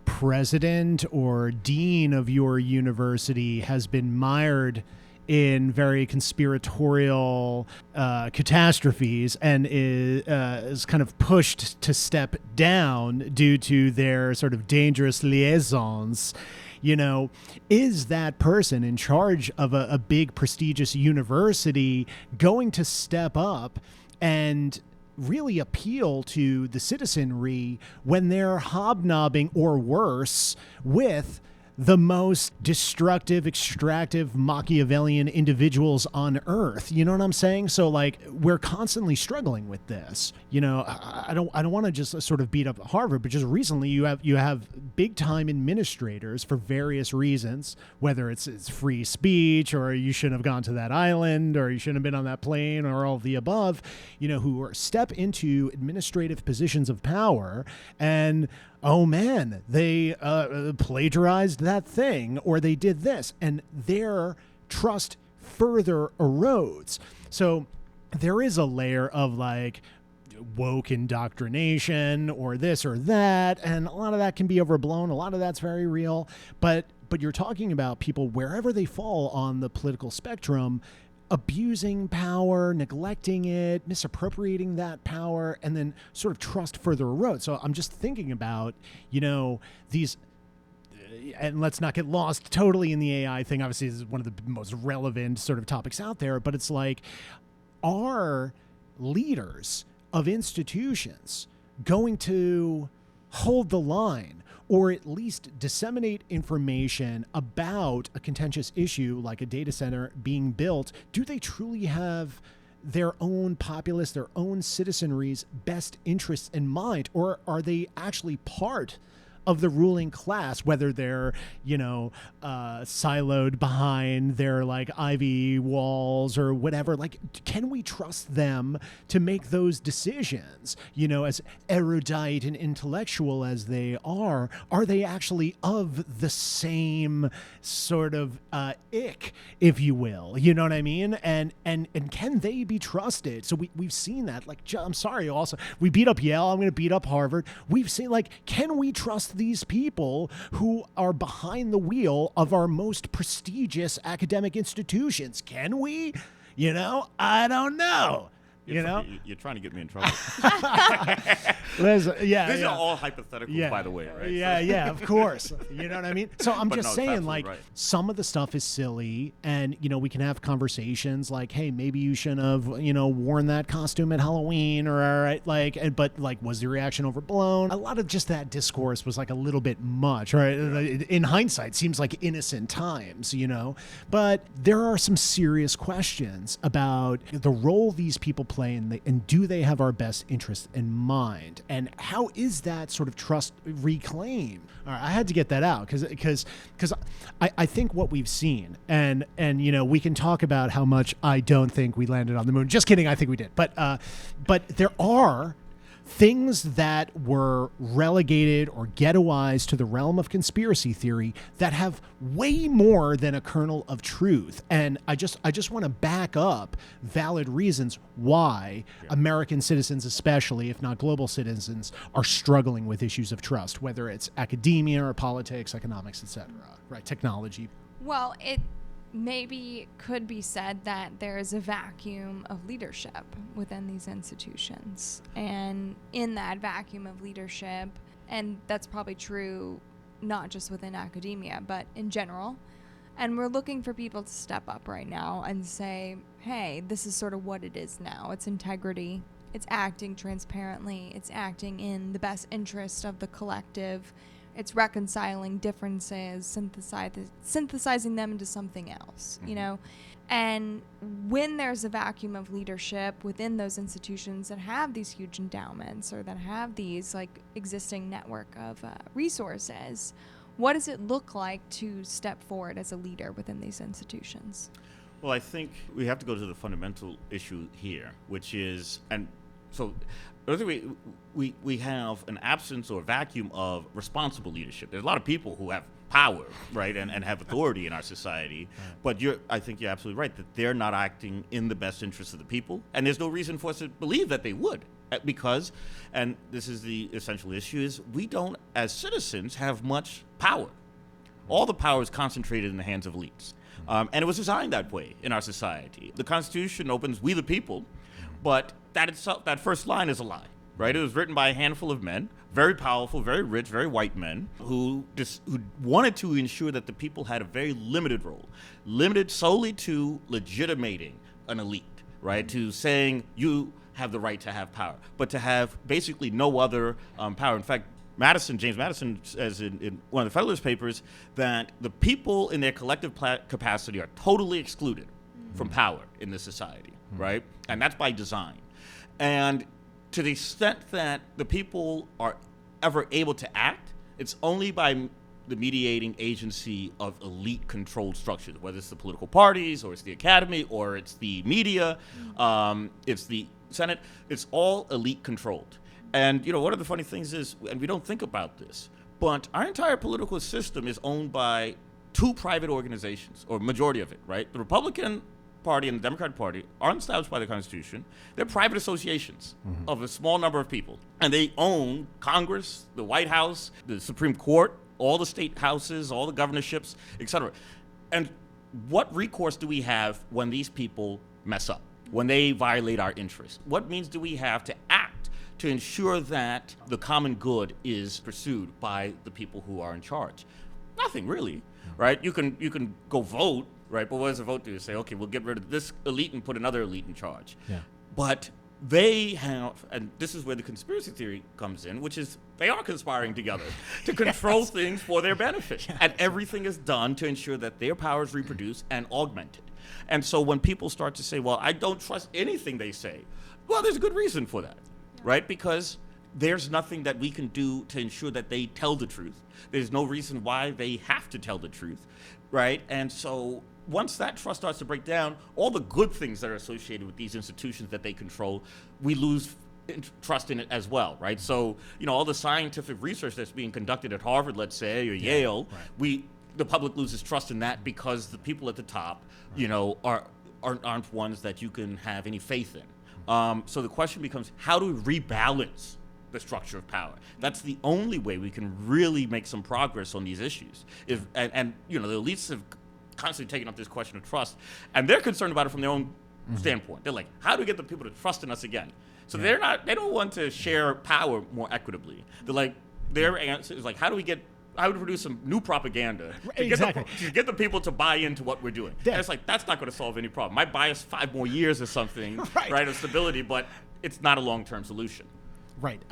president or dean of your university has been mired in very conspiratorial catastrophes and is kind of pushed to step down due to their sort of dangerous liaisons, is that person in charge of a big prestigious university going to step up and really appeal to the citizenry when they're hobnobbing or worse with the most destructive, extractive, Machiavellian individuals on earth? You know what I'm saying? So we're constantly struggling with this. I don't want to just sort of beat up Harvard, but just recently you have big time administrators for various reasons, whether it's free speech or you shouldn't have gone to that island or you shouldn't have been on that plane or all of the above, who step into administrative positions of power and, oh man, they plagiarized that thing or they did this, and their trust further erodes. So there is a layer of woke indoctrination or this or that, and a lot of that can be overblown. A lot of that's very real, but you're talking about people wherever they fall on the political spectrum abusing power, neglecting it, misappropriating that power, and then sort of trust further erodes. So I'm just thinking about, these, and let's not get lost totally in the AI thing. Obviously, this is one of the most relevant sort of topics out there, but it's are leaders of institutions going to hold the line or at least disseminate information about a contentious issue like a data center being built? Do they truly have their own populace, their own citizenry's best interests in mind? Or are they actually part of the ruling class, whether they're, siloed behind their ivy walls or whatever? Can we trust them to make those decisions? As erudite and intellectual as they are they actually of the same sort of ick, if you will? You know what I mean? And can they be trusted? So we've seen that. I'm sorry, also, we beat up Yale. I'm going to beat up Harvard. We've seen, can we trust these people who are behind the wheel of our most prestigious academic institutions? Can we? I don't know. You're trying to get me in trouble. These are all hypotheticals, by the way, right? Yeah, of course. You know what I mean? So I'm just saying, right. Some of the stuff is silly, and, we can have conversations hey, maybe you shouldn't have, worn that costume at Halloween, or, but was the reaction overblown? A lot of just that discourse was, a little bit much, right? In hindsight, seems like innocent times, But there are some serious questions about the role these people play, and do they have our best interest in mind, and how is that sort of trust reclaimed? All right, I had to get that out because I think what we've seen, and we can talk about how much I don't think we landed on the moon. Just kidding, I think we did, but there are things that were relegated or ghettoized to the realm of conspiracy theory that have way more than a kernel of truth. And I just want to back up valid reasons why American citizens, especially, if not global citizens, are struggling with issues of trust, whether it's academia or politics, economics, etc., right? Technology. Well, it maybe could be said that there is a vacuum of leadership within these institutions. And in that vacuum of leadership, and that's probably true not just within academia, but in general, and we're looking for people to step up right now and say, hey, this is sort of what it is now. It's integrity. It's acting transparently. It's acting in the best interest of the collective. It's reconciling differences, synthesizing them into something else, And when there's a vacuum of leadership within those institutions that have these huge endowments or that have these existing network of resources, what does it look like to step forward as a leader within these institutions? Well, I think we have to go to the fundamental issue here, which is, and so we have an absence or vacuum of responsible leadership. There's a lot of people who have power, right, and have authority in our society, but I think you're absolutely right that they're not acting in the best interest of the people, and there's no reason for us to believe that they would, because, and this is the essential issue, is we don't, as citizens, have much power. All the power is concentrated in the hands of elites. And it was designed that way in our society. The Constitution opens, "We the people," but that itself, that first line is a lie, right? It was written by a handful of men, very powerful, very rich, very white men, who wanted to ensure that the people had a very limited role, limited solely to legitimating an elite, right? To saying you have the right to have power, but to have basically no other power. In fact, James Madison says in one of the Federalist Papers that the people in their collective capacity are totally excluded from power in this society, right? And that's by design. And to the extent that the people are ever able to act, it's only by the mediating agency of elite-controlled structures, whether it's the political parties, or it's the academy, or it's the media, it's the Senate. It's all elite-controlled. And, one of the funny things is, and we don't think about this, but our entire political system is owned by two private organizations, or majority of it, right? The Republican Party and the Democratic Party aren't established by the Constitution. They're private associations of a small number of people. And they own Congress, the White House, the Supreme Court, all the state houses, all the governorships, etc. And what recourse do we have when these people mess up, when they violate our interests? What means do we have to act to ensure that the common good is pursued by the people who are in charge? Nothing really, right? You can go vote, right? But what does a vote do? You say, okay, we'll get rid of this elite and put another elite in charge. Yeah. But they have, and this is where the conspiracy theory comes in, which is they are conspiring together to control things for their benefit. Yes. And everything is done to ensure that their power is reproduced and augmented. And so when people start to say, well, I don't trust anything they say, well, there's a good reason for that. Right? Because there's nothing that we can do to ensure that they tell the truth. There's no reason why they have to tell the truth, right? And so once that trust starts to break down, all the good things that are associated with these institutions that they control, we lose trust in it as well, right? So, all the scientific research that's being conducted at Harvard, let's say, or Yale, the public loses trust in that because the people at the top, aren't ones that you can have any faith in. So the question becomes, how do we rebalance the structure of power? That's the only way we can really make some progress on these issues. The elites have constantly taken up this question of trust, and they're concerned about it from their own standpoint. They're like, how do we get the people to trust in us again? So they don't want to share power more equitably. They're like, their answer is like, how do we produce some new propaganda to get the people to buy into what we're doing? Yeah. And it's like, that's not going to solve any problem. Might buy us 5 more years or something, right, of stability, but it's not a long-term solution. Right.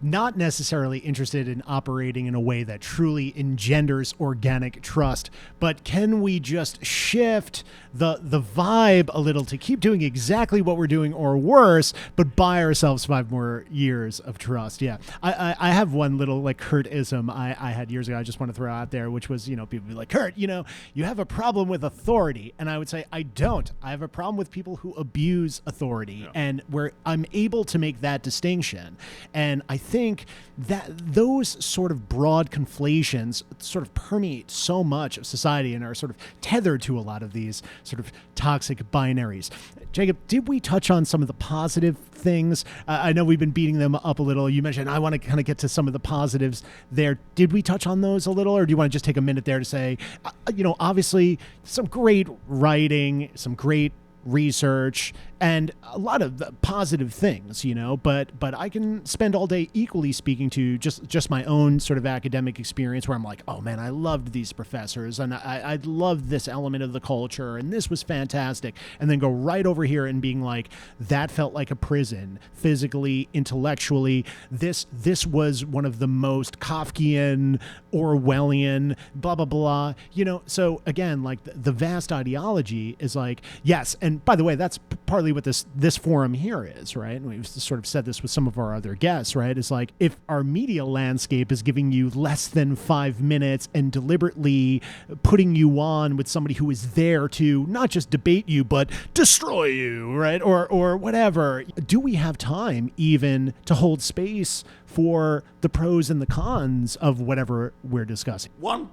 Not necessarily interested in operating in a way that truly engenders organic trust, but can we just shift the vibe a little to keep doing exactly what we're doing or worse, but buy ourselves 5 more years of trust? Yeah. I have one little Kurt-ism I had years ago I just want to throw out there, which was, people be like, Kurt, you have a problem with authority. And I would say, I don't. I have a problem with people who abuse authority, and where I'm able to make that distinction. And I think that those sort of broad conflations sort of permeate so much of society and are sort of tethered to a lot of these sort of toxic binaries. Jacob, did we touch on some of the positive things? I know we've been beating them up a little. You mentioned I want to kind of get to some of the positives there. Did we touch on those a little, or do you want to just take a minute there to say, obviously some great writing, some great research, and a lot of positive things, but I can spend all day equally speaking to just my own sort of academic experience where I'm like, oh man, I loved these professors and I loved this element of the culture and this was fantastic. And then go right over here and being like, that felt like a prison, physically, intellectually. This was one of the most Kafkian, Orwellian, blah, blah, blah, So again, the vast ideology is like, yes. And by the way, that's partly what this forum here is, right? And we've sort of said this with some of our other guests, right? It's like if our media landscape is giving you less than 5 minutes and deliberately putting you on with somebody who is there to not just debate you, but destroy you, right? Or whatever. Do we have time even to hold space for the pros and the cons of whatever we're discussing? A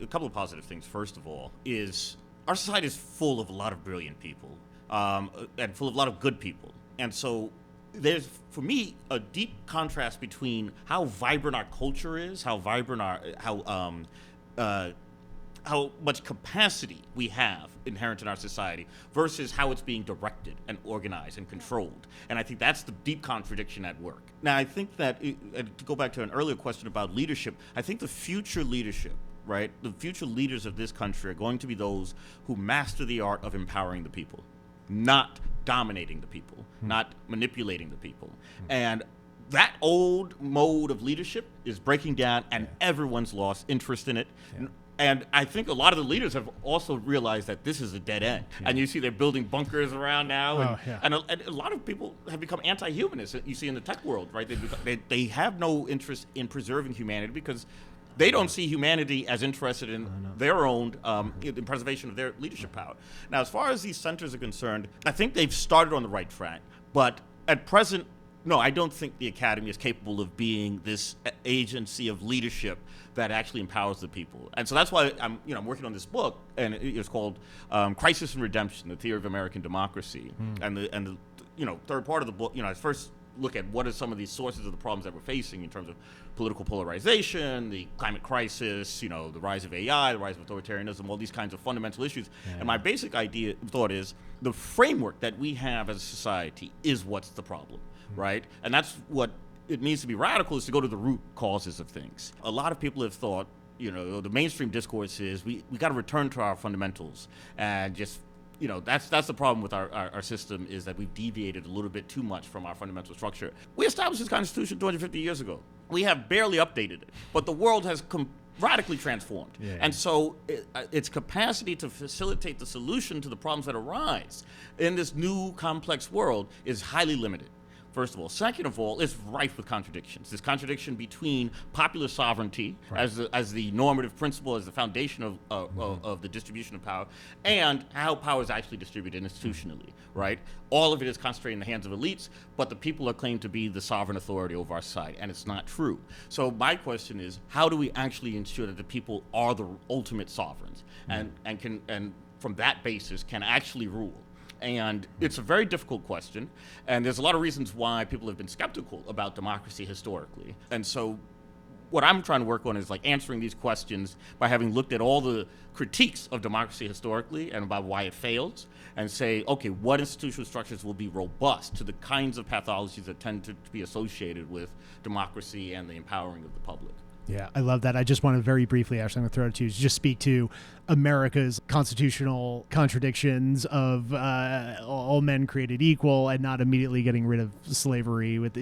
couple of positive things, first of all, is our society is full of a lot of brilliant people and full of a lot of good people. And so there's, for me, a deep contrast between how vibrant our culture is, how much capacity we have inherent in our society versus how it's being directed and organized and controlled. And I think that's the deep contradiction at work. Now, I think that, to go back to an earlier question about leadership, I think the future leadership, right, the future leaders of this country are going to be those who master the art of empowering the people, not dominating the people, not manipulating the people. And that old mode of leadership is breaking down, and everyone's lost interest in it. And I think a lot of the leaders have also realized that this is a dead end. And you see they're building bunkers around now. And a lot of people have become anti-humanists, you see in the tech world, right? They have no interest in preserving humanity because they don't see humanity as interested in their own in preservation of their leadership power. Now, as far as these centers are concerned, I think they've started on the right track. But at present, no, I don't think the academy is capable of being this agency of leadership that actually empowers the people. And so that's why I'm working on this book, and it's called Crisis and Redemption: The Theory of American Democracy. And the third part of the book, I first look at what are some of these sources of the problems that we're facing in terms of political polarization, the climate crisis, the rise of AI, the rise of authoritarianism, all these kinds of fundamental issues. And my basic thought is the framework that we have as a society is what's the problem, right? And that's what it means to be radical, is to go to the root causes of things. A lot of people have thought, the mainstream discourse is we got to return to our fundamentals and just, that's the problem with our system, is that we've deviated a little bit too much from our fundamental structure. We established this Constitution 250 years ago. We have barely updated it, but the world has radically transformed. And so its capacity to facilitate the solution to the problems that arise in this new complex world is highly limited. First of all. Second of all, it's rife with contradictions. This contradiction between popular sovereignty as the normative principle, as the foundation of the distribution of power, and how power is actually distributed institutionally, right? All of it is concentrated in the hands of elites, but the people are claimed to be the sovereign authority over our society, and it's not true. So my question is, how do we actually ensure that the people are the ultimate sovereigns and from that basis can actually rule? And it's a very difficult question, and there's a lot of reasons why people have been skeptical about democracy historically. And so what I'm trying to work on is answering these questions by having looked at all the critiques of democracy historically and about why it fails, and say, okay, what institutional structures will be robust to the kinds of pathologies that tend to be associated with democracy and the empowering of the public. Yeah, I love that. I just want to very briefly, actually, I'm going to throw it to you, just speak to America's constitutional contradictions of all men created equal and not immediately getting rid of slavery with,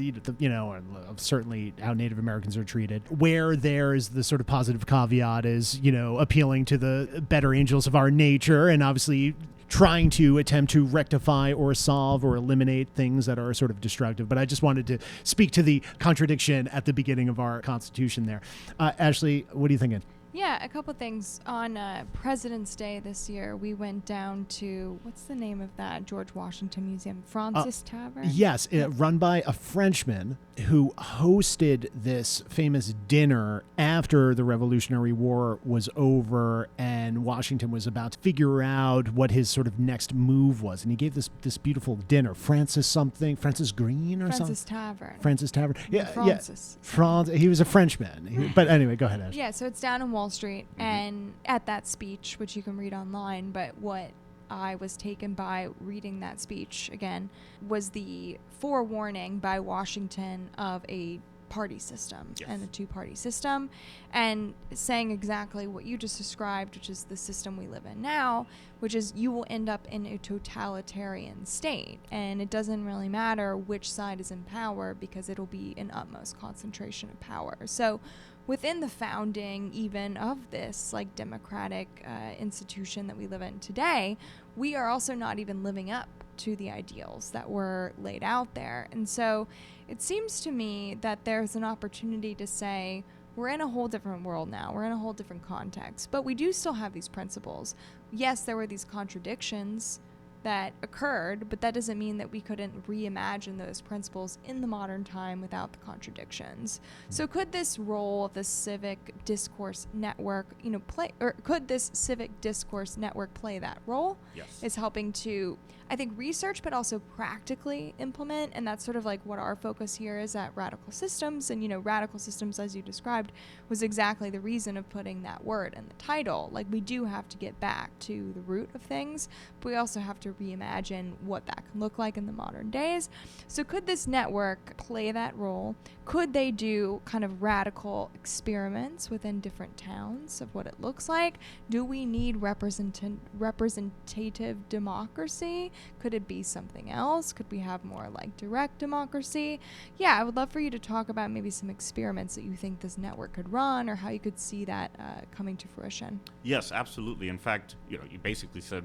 certainly how Native Americans are treated. Where there's the sort of positive caveat is, appealing to the better angels of our nature and obviously trying to attempt to rectify or solve or eliminate things that are sort of destructive. But I just wanted to speak to the contradiction at the beginning of our Constitution there. Ashley, what are you thinking? Yeah, a couple things. On President's Day this year, we went down to, what's the name of that George Washington Museum? Francis Tavern? Yes, run by a Frenchman who hosted this famous dinner after the Revolutionary War was over and Washington was about to figure out what his sort of next move was. And he gave this beautiful dinner. Francis Green or something? Francis Tavern. Yeah, Francis. He was a Frenchman. But anyway, go ahead, Ashley. Yeah, so it's down in Wall Street, and at that speech, which you can read online, but what I was taken by reading that speech again was the forewarning by Washington of a party system and the two-party system, and saying exactly what you just described, which is the system we live in now, which is you will end up in a totalitarian state, and it doesn't really matter which side is in power because it'll be an utmost concentration of power. So within the founding even of this democratic institution that we live in today, we are also not even living up to the ideals that were laid out there. And so it seems to me that there's an opportunity to say, we're in a whole different world now. We're in a whole different context. But we do still have these principles. Yes, there were these contradictions that occurred, but that doesn't mean that we couldn't reimagine those principles in the modern time without the contradictions. So could this role of the Civic Discourse Network, could this Civic Discourse Network play that role? Yes. Is helping to, I think, research, but also practically implement. And that's sort of like what our focus here is at Radical Systems. And, Radical Systems, as you described, was exactly the reason of putting that word in the title. Like, we do have to get back to the root of things, but we also have to reimagine what that can look like in the modern days. So could this network play that role? Could they do kind of radical experiments within different towns of what it looks like? Do we need representative democracy? Could it be something else? Could we have more like direct democracy? Yeah, I would love for you to talk about maybe some experiments that you think this network could run, or how you could see that coming to fruition. Yes, absolutely. In fact, you basically said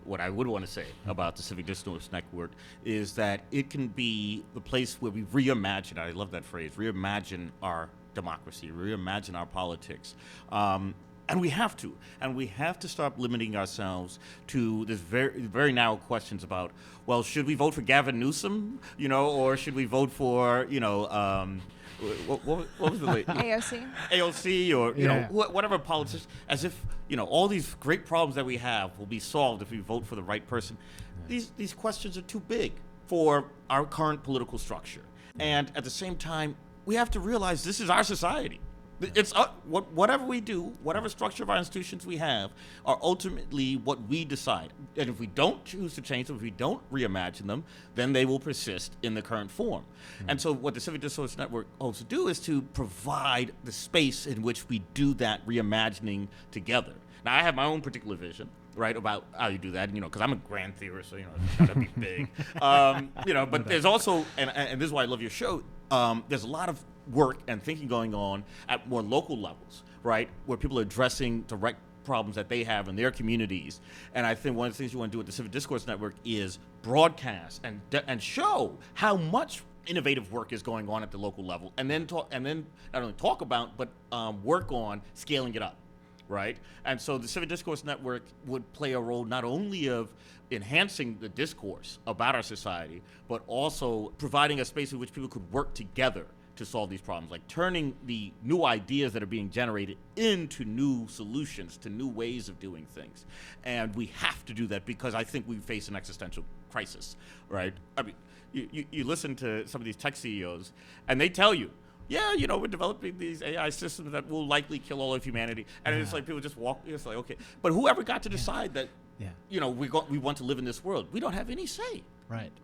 what I would want to say about the Civic Discourse Network is that it can be the place where we reimagine, I love that phrase, reimagine our democracy, reimagine our politics. And we have to. And we have to stop limiting ourselves to this very, very narrow questions about, well, should we vote for Gavin Newsom, or should we vote for, what was the late? AOC or, whatever politician, as if, all these great problems that we have will be solved if we vote for the right person. These questions are too big for our current political structure. And at the same time, we have to realize this is our society. It's whatever we do, whatever structure of our institutions we have, are ultimately what we decide. And if we don't choose to change them, if we don't reimagine them, then they will persist in the current form. Mm-hmm. And so what the Civic Discourse Network hopes to do is to provide the space in which we do that reimagining together. Now, I have my own particular vision, right, about how you do that, because I'm a grand theorist, so, it's got to be big. But there's also, and this is why I love your show, there's a lot of work and thinking going on at more local levels, right, where people are addressing direct problems that they have in their communities. And I think one of the things you want to do with the Civic Discourse Network is broadcast and show how much innovative work is going on at the local level, and then not only talk about, but work on scaling it up. Right? And so the Civic Discourse Network would play a role not only of enhancing the discourse about our society, but also providing a space in which people could work together to solve these problems, like turning the new ideas that are being generated into new solutions, to new ways of doing things. And we have to do that because I think we face an existential crisis, right? I mean, you listen to some of these tech CEOs, and they tell you, yeah, we're developing these AI systems that will likely kill all of humanity. And it's like people just walk, it's like, okay. But whoever got to decide that, we want to live in this world, we don't have any say.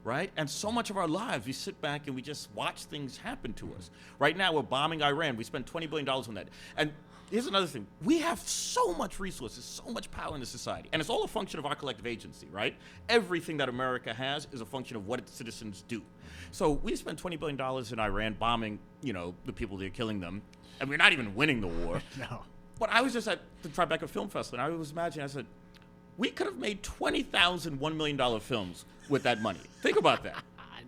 Right? And so much of our lives, we sit back and we just watch things happen to us. Right now, we're bombing Iran. We spend $20 billion on that. And here's another thing. We have so much resources, so much power in the society. And it's all a function of our collective agency, right? Everything that America has is a function of what its citizens do. So we spend $20 billion in Iran bombing, the people that are killing them. And we're not even winning the war. No. But I was just at the Tribeca Film Festival, and I was imagining, I said, we could have made 20,000 $1 million films with that money. Think about that.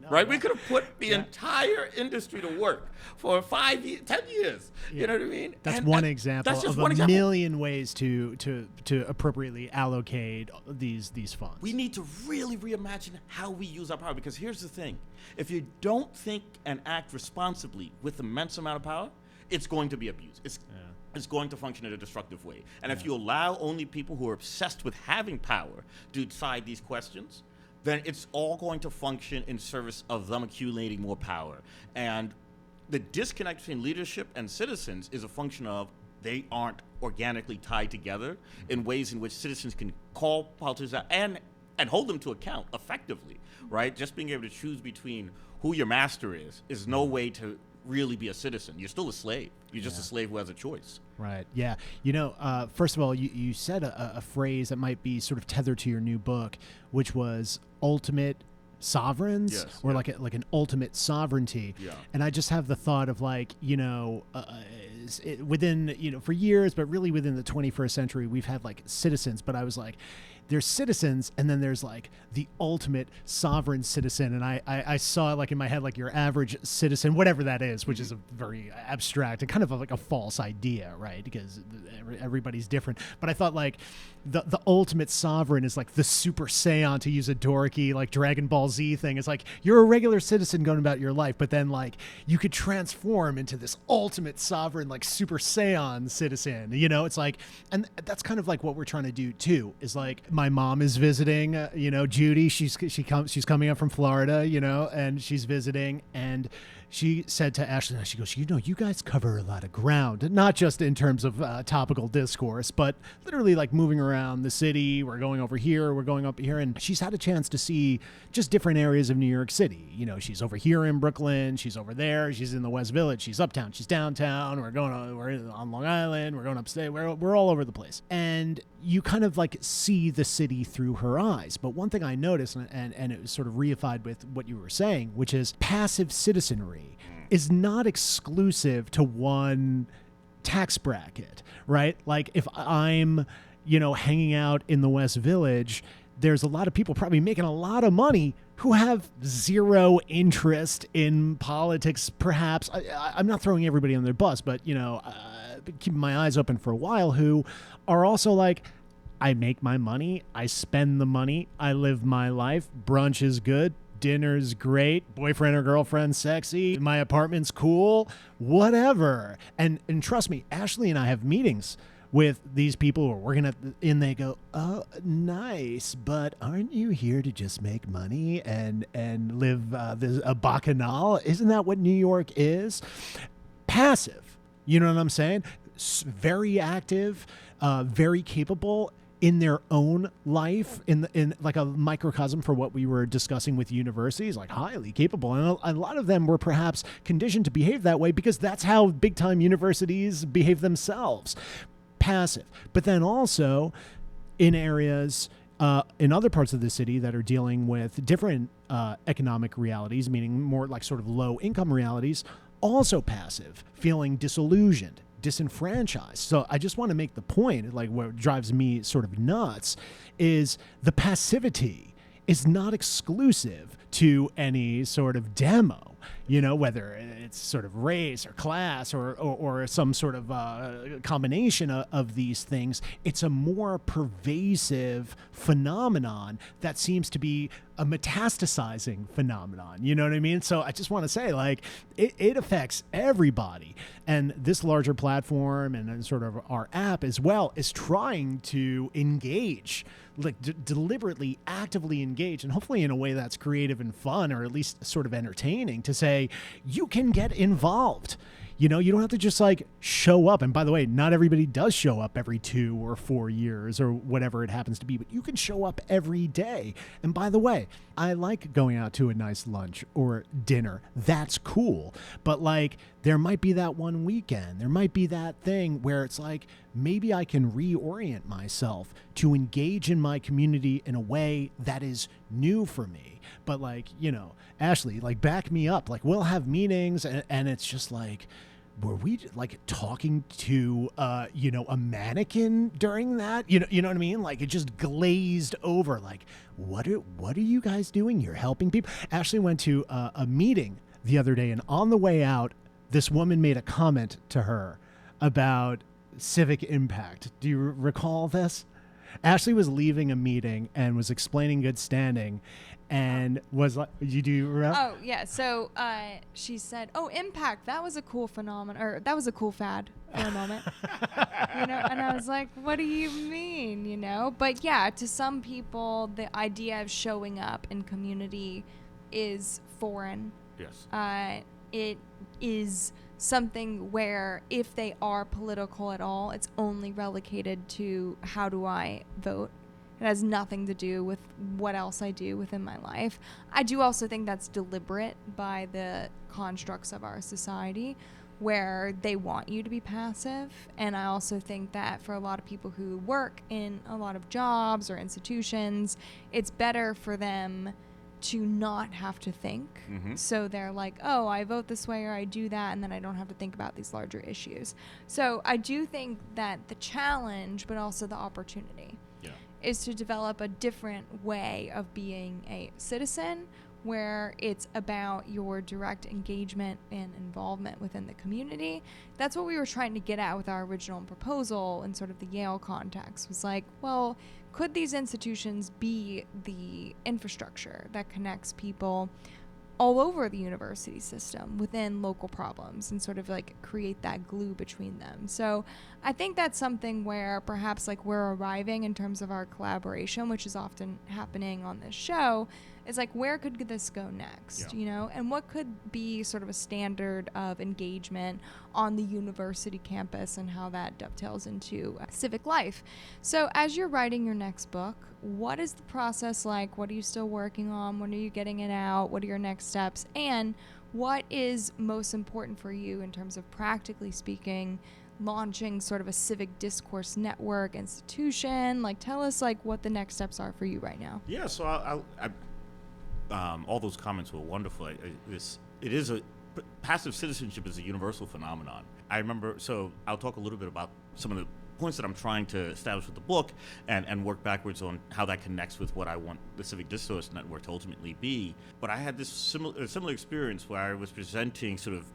Right? We could have put the entire industry to work for 5 years, 10 years. You know what I mean? That's one example of a million ways to appropriately allocate these funds. We need to really reimagine how we use our power, because here's the thing. If you don't think and act responsibly with immense amount of power, it's going to be abused. It's going to function in a destructive way. And if you allow only people who are obsessed with having power to decide these questions, then it's all going to function in service of them accumulating more power. And the disconnect between leadership and citizens is a function of they aren't organically tied together in ways in which citizens can call politicians out and hold them to account effectively, right? Just being able to choose between who your master is no way to really be a citizen. You're still a slave. You're just a slave who has a choice. Right. Yeah. First of all, you said a phrase that might be sort of tethered to your new book, which was ultimate sovereigns, or like an ultimate sovereignty. Yeah. And I just have the thought of within, for years, but really within the 21st century, we've had like citizens. But I was like, there's citizens, and then there's like the ultimate sovereign citizen. And I saw it like in my head, like your average citizen, whatever that is, which is a very abstract and kind of like a false idea, right? Because everybody's different. But I thought like the ultimate sovereign is like the Super Saiyan, to use a dorky like Dragon Ball Z thing. It's like you're a regular citizen going about your life, but then like you could transform into this ultimate sovereign like Super Saiyan citizen. You know, it's like, and that's kind of like what we're trying to do too. Is like my mom is visiting, Judy. She's coming up from Florida, and she's visiting, and she said to Ashley, she goes, you guys cover a lot of ground, not just in terms of topical discourse, but literally like moving around the city. We're going over here, we're going up here. And she's had a chance to see just different areas of New York City. She's over here in Brooklyn, she's over there, she's in the West Village, she's uptown, she's downtown, we're on Long Island, we're going upstate, we're all over the place. And you kind of like see the city through her eyes. But one thing I noticed, and it was sort of reified with what you were saying, which is passive citizenry is not exclusive to one tax bracket, right? Like if I'm, hanging out in the West Village, there's a lot of people probably making a lot of money who have zero interest in politics, perhaps. I'm not throwing everybody on their bus, but, keeping my eyes open for a while, who are also like, I make my money, I spend the money, I live my life, brunch is good, dinner's great, boyfriend or girlfriend sexy, my apartment's cool, whatever. And trust me, Ashley and I have meetings with these people who are working and they go, oh, nice, but aren't you here to just make money and live a bacchanal? Isn't that what New York is? Passive, you know what I'm saying? Very active, very capable in their own life, in like a microcosm for what we were discussing with universities, like highly capable. And a lot of them were perhaps conditioned to behave that way because that's how big time universities behave themselves. Passive. But then also in areas in other parts of the city that are dealing with different economic realities, meaning more like sort of low income realities, also passive, feeling disillusioned, disenfranchised. So I just want to make the point, like what drives me sort of nuts is the passivity is not exclusive to any sort of demo, whether it's sort of race or class or some sort of combination of these things. It's a more pervasive phenomenon that seems to be a metastasizing phenomenon. You know what I mean? So I just want to say, like, it affects everybody. And this larger platform and sort of our app as well is trying to engage, like deliberately, actively engage, and hopefully in a way that's creative and fun, or at least sort of entertaining, to say, you can get involved. You don't have to just like show up. And by the way, not everybody does show up every 2 or 4 years or whatever it happens to be, but you can show up every day. And by the way, I like going out to a nice lunch or dinner. That's cool. But like, there might be that one weekend, there might be that thing where it's like, maybe I can reorient myself to engage in my community in a way that is new for me. But like, Ashley, like, back me up. Like, we'll have meetings and it's just like, were we like talking to, a mannequin during that? You know what I mean? Like, it just glazed over. Like, what are you guys doing? You're helping people. Ashley went to a meeting the other day, and on the way out, this woman made a comment to her about civic impact. Do you recall this? Ashley was leaving a meeting and was explaining good standing, and was like, you do remember? Oh, yeah. So she said, oh, impact, that was a cool phenomenon, or that was a cool fad for a moment. And I was like, what do you mean, But yeah, to some people, the idea of showing up in community is foreign. Yes. It is something where if they are political at all, it's only relegated to how do I vote. It has nothing to do with what else I do within my life. I do also think that's deliberate by the constructs of our society, where they want you to be passive. And I also think that for a lot of people who work in a lot of jobs or institutions, it's better for them to not have to think. Mm-hmm. So they're like, oh, I vote this way or I do that, and then I don't have to think about these larger issues. So I do think that the challenge, but also the opportunity, is to develop a different way of being a citizen, where it's about your direct engagement and involvement within the community. That's what we were trying to get at with our original proposal in sort of the Yale context, was like, well, could these institutions be the infrastructure that connects people all over the university system within local problems and sort of like create that glue between them? So I think that's something where perhaps like we're arriving in terms of our collaboration, which is often happening on this show, is like, where could this go next, you know? And what could be sort of a standard of engagement on the university campus and how that dovetails into civic life. So as you're writing your next book, what is the process like? What are you still working on? When are you getting it out? What are your next steps? And what is most important for you in terms of, practically speaking, launching sort of a civic discourse network institution? Like, tell us like what the next steps are for you right now. Yeah, so all those comments were wonderful. Passive citizenship is a universal phenomenon. I remember, so I'll talk a little bit about some of the points that I'm trying to establish with the book and work backwards on how that connects with what I want the Civic Discourse Network to ultimately be. But I had this similar experience where I was presenting sort of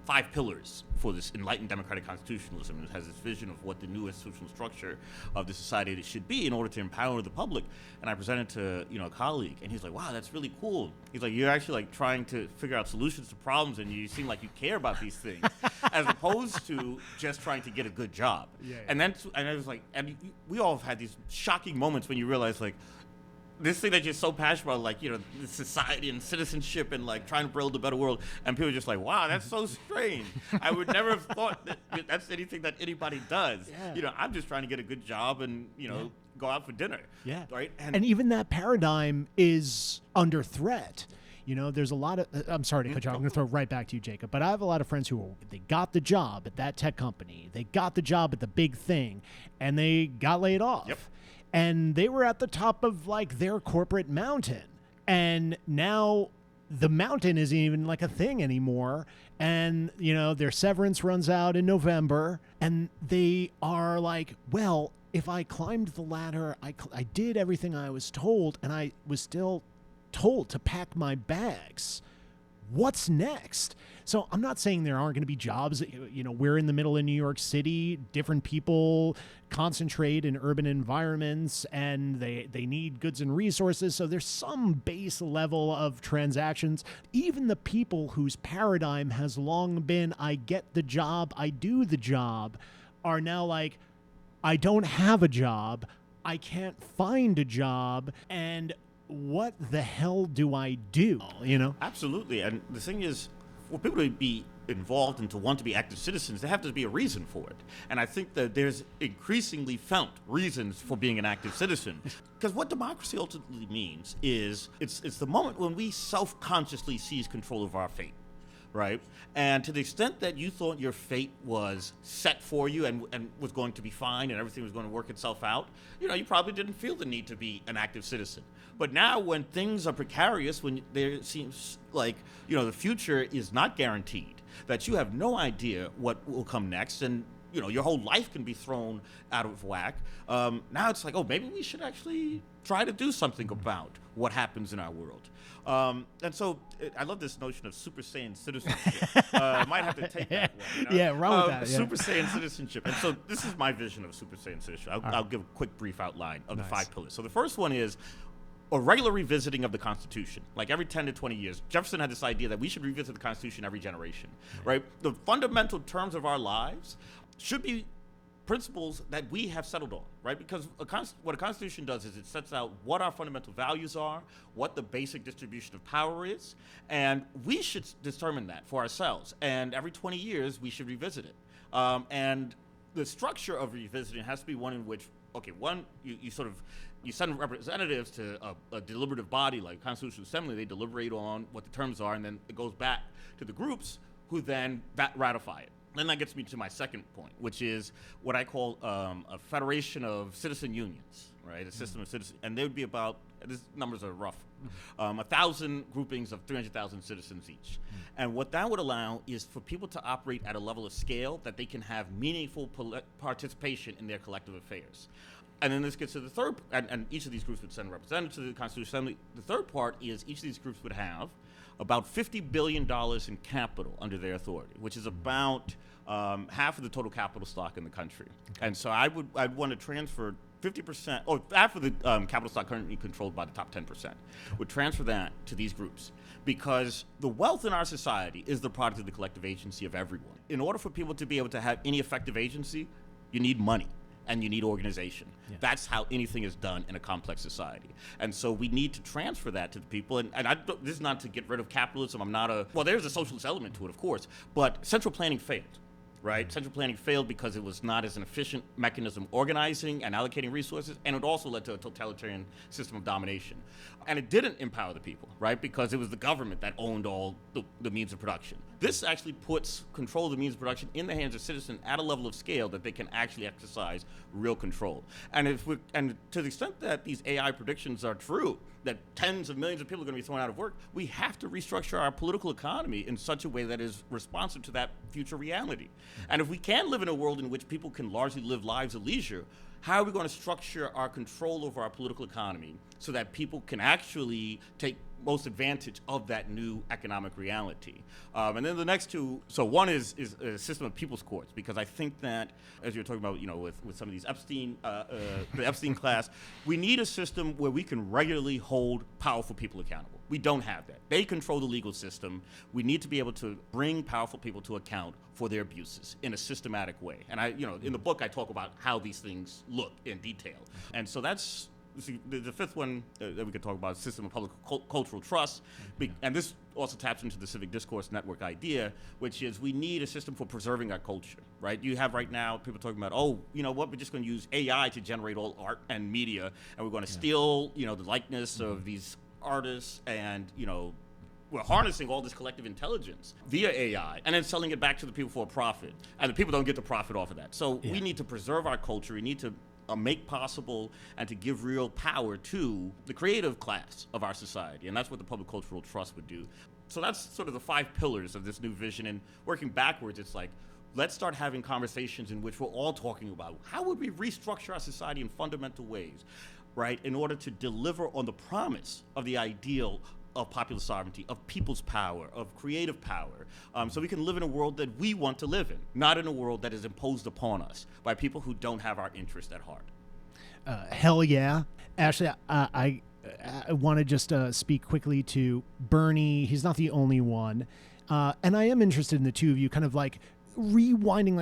5 pillars for this enlightened democratic constitutionalism. It has this vision of what the new institutional structure of the society should be in order to empower the public. And I presented to a colleague, and he's like, "Wow, that's really cool." He's like, "You're actually like trying to figure out solutions to problems, and you seem like you care about these things, as opposed to just trying to get a good job." Yeah. And I was like, and we all have had these shocking moments when you realize like, this thing that you're so passionate about, like, the society and citizenship and like trying to build a better world, and people are just like, "Wow, that's so strange. I would never have thought that that's anything that anybody does." Yeah. I'm just trying to get a good job and go out for dinner. Yeah. Right. And even that paradigm is under threat. There's a lot of, I'm sorry to cut you off, I'm going to throw it right back to you, Jacob, but I have a lot of friends they got the job at that tech company, they got the job at the big thing, and they got laid off. Yep. And they were at the top of like their corporate mountain. And now the mountain isn't even like a thing anymore. And, their severance runs out in November. And they are like, well, if I climbed the ladder, I did everything I was told, and I was still told to pack my bags. What's next? So I'm not saying there aren't going to be jobs. We're in the middle of New York City. Different people concentrate in urban environments, and they need goods and resources. So there's some base level of transactions. Even the people whose paradigm has long been, I get the job, I do the job, are now like, I don't have a job, I can't find a job, and what the hell do I do? Absolutely. And the thing is, for people to be involved and to want to be active citizens, there have to be a reason for it. And I think that there's increasingly felt reasons for being an active citizen. Because what democracy ultimately means is it's the moment when we self-consciously seize control of our fate. Right? And to the extent that you thought your fate was set for you and was going to be fine and everything was going to work itself out, you probably didn't feel the need to be an active citizen. But now when things are precarious, when there seems like, the future is not guaranteed, that you have no idea what will come next, and your whole life can be thrown out of whack. Now it's like, oh, maybe we should actually try to do something about what happens in our world. And so I love this notion of Super Saiyan citizenship. Might have to take that one. Yeah, wrong with that. Yeah. Super Saiyan citizenship. And so this is my vision of Super Saiyan citizenship. I'll give a quick brief outline of the 5 pillars. So the first one is a regular revisiting of the Constitution. Like every 10 to 20 years. Jefferson had this idea that we should revisit the Constitution every generation. Right? The fundamental terms of our lives should be principles that we have settled on, right? Because what a constitution does is it sets out what our fundamental values are, what the basic distribution of power is, and we should determine that for ourselves. And every 20 years, we should revisit it. And the structure of revisiting has to be one in which, you send representatives to a deliberative body like Constitutional Assembly. They deliberate on what the terms are, and then it goes back to the groups who then ratify it. Then that gets me to my second point, which is what I call a federation of citizen unions, right? A system of citizens, and there would be about, these numbers are rough, 1,000 groupings of 300,000 citizens each. And what that would allow is for people to operate at a level of scale that they can have meaningful participation in their collective affairs. And then this gets to the third, and each of these groups would send a representative to the Constitutional Assembly. The third part is each of these groups would have about $50 billion in capital under their authority, which is about half of the total capital stock in the country. And so I'd want to transfer 50%, or half of the capital stock currently controlled by the top 10%, would transfer that to these groups. Because the wealth in our society is the product of the collective agency of everyone. In order for people to be able to have any effective agency, you need money. And you need organization. Yeah. That's how anything is done in a complex society. And so we need to transfer that to the people. And this is not to get rid of capitalism. There's a socialist element to it, of course, but central planning failed, right? Central planning failed because it was not as an efficient mechanism organizing and allocating resources, and it also led to a totalitarian system of domination. And it didn't empower the people, right? Because it was the government that owned all the means of production. This actually puts control of the means of production in the hands of citizens at a level of scale that they can actually exercise real control. And to the extent that these AI predictions are true, that tens of millions of people are going to be thrown out of work, we have to restructure our political economy in such a way that is responsive to that future reality. And if we can live in a world in which people can largely live lives of leisure, how are we going to structure our control over our political economy so that people can actually take most advantage of that new economic reality? And then the next two, so one is a system of people's courts, because I think that, as you're talking about, with some of these the Epstein class, we need a system where we can regularly hold powerful people accountable. We don't have that. They control the legal system. We need to be able to bring powerful people to account for their abuses in a systematic way. And in the book, I talk about how these things look in detail. And so that's the fifth one that we could talk about, is system of public cultural trust. And this also taps into the Civic Discourse Network idea, which is we need a system for preserving our culture, right? You have right now people talking about, we're just going to use AI to generate all art and media, and we're going to steal, the likeness of these artists, and, we're harnessing all this collective intelligence via AI and then selling it back to the people for a profit. And the people don't get the profit off of that. So we need to preserve our culture. We need to make possible and to give real power to the creative class of our society. And that's what the public cultural trust would do. So that's sort of the 5 pillars of this new vision. And working backwards, it's like, let's start having conversations in which we're all talking about how would we restructure our society in fundamental ways, right, in order to deliver on the promise of the ideal of popular sovereignty, of people's power, of creative power, so we can live in a world that we want to live in, not in a world that is imposed upon us by people who don't have our interest at heart. Hell yeah. Actually, I want to just speak quickly to Bernie. He's not the only one. And I am interested in the two of you kind of like rewinding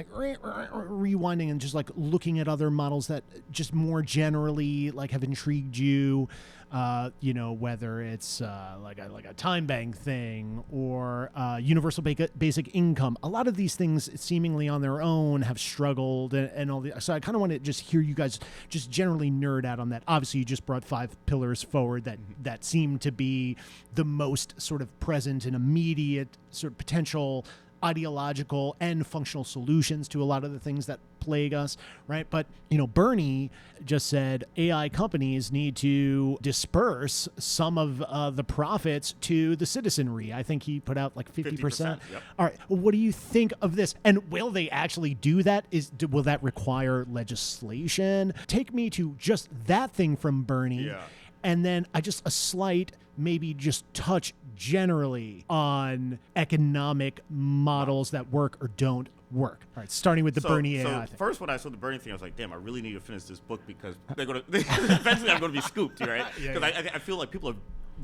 and just like looking at other models that just more generally like have intrigued you, whether it's like a time bank thing or universal basic income. A lot of these things seemingly on their own have struggled and all the. So I kind of want to just hear you guys just generally nerd out on that. Obviously, you just brought 5 pillars forward that seem to be the most sort of present and immediate sort of potential ideological and functional solutions to a lot of the things that plague us, right? But, Bernie just said AI companies need to disperse some of the profits to the citizenry. I think he put out like 50%. Yep. All right. What do you think of this? And will they actually do that? Will that require legislation? Take me to just that thing from Bernie. Yeah. And then a slight, maybe just touch generally on economic models that work or don't work. All right, starting with the Bernie AI thing. First, when I saw the Bernie thing, I was like, damn, I really need to finish this book because eventually I'm going to be scooped, right? Because I feel like people are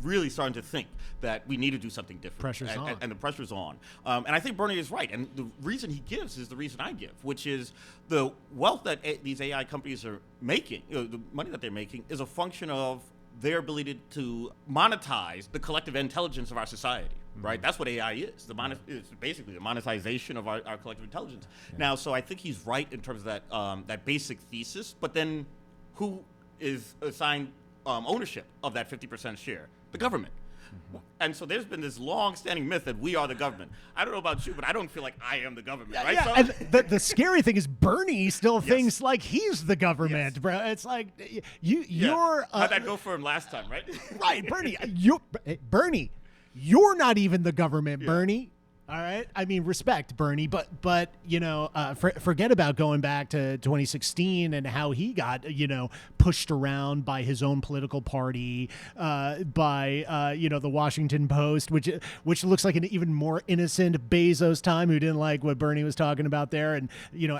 really starting to think that we need to do something different. Pressure's on. And the pressure's on. And I think Bernie is right. And the reason he gives is the reason I give, which is the wealth that these AI companies are making, the money that they're making, is a function of their ability to monetize the collective intelligence of our society, right? That's what AI is. It's basically the monetization of our collective intelligence. Yeah. Now, so I think he's right in terms of that basic thesis, but then who is assigned ownership of that 50% share? The government. And so there's been this long-standing myth that we are the government. I don't know about you, but I don't feel like I am the government, right? Yeah, So, and the scary thing is Bernie still thinks like he's the government, Yes. bro. It's like yeah. you're How'd that go for him last time, right? right, Bernie. Bernie, you're not even the government, Bernie. All right. I mean, respect, Bernie, but forget about going back to 2016 and how he got pushed around by his own political party, by the Washington Post, which looks like an even more innocent Bezos time who didn't like what Bernie was talking about there. And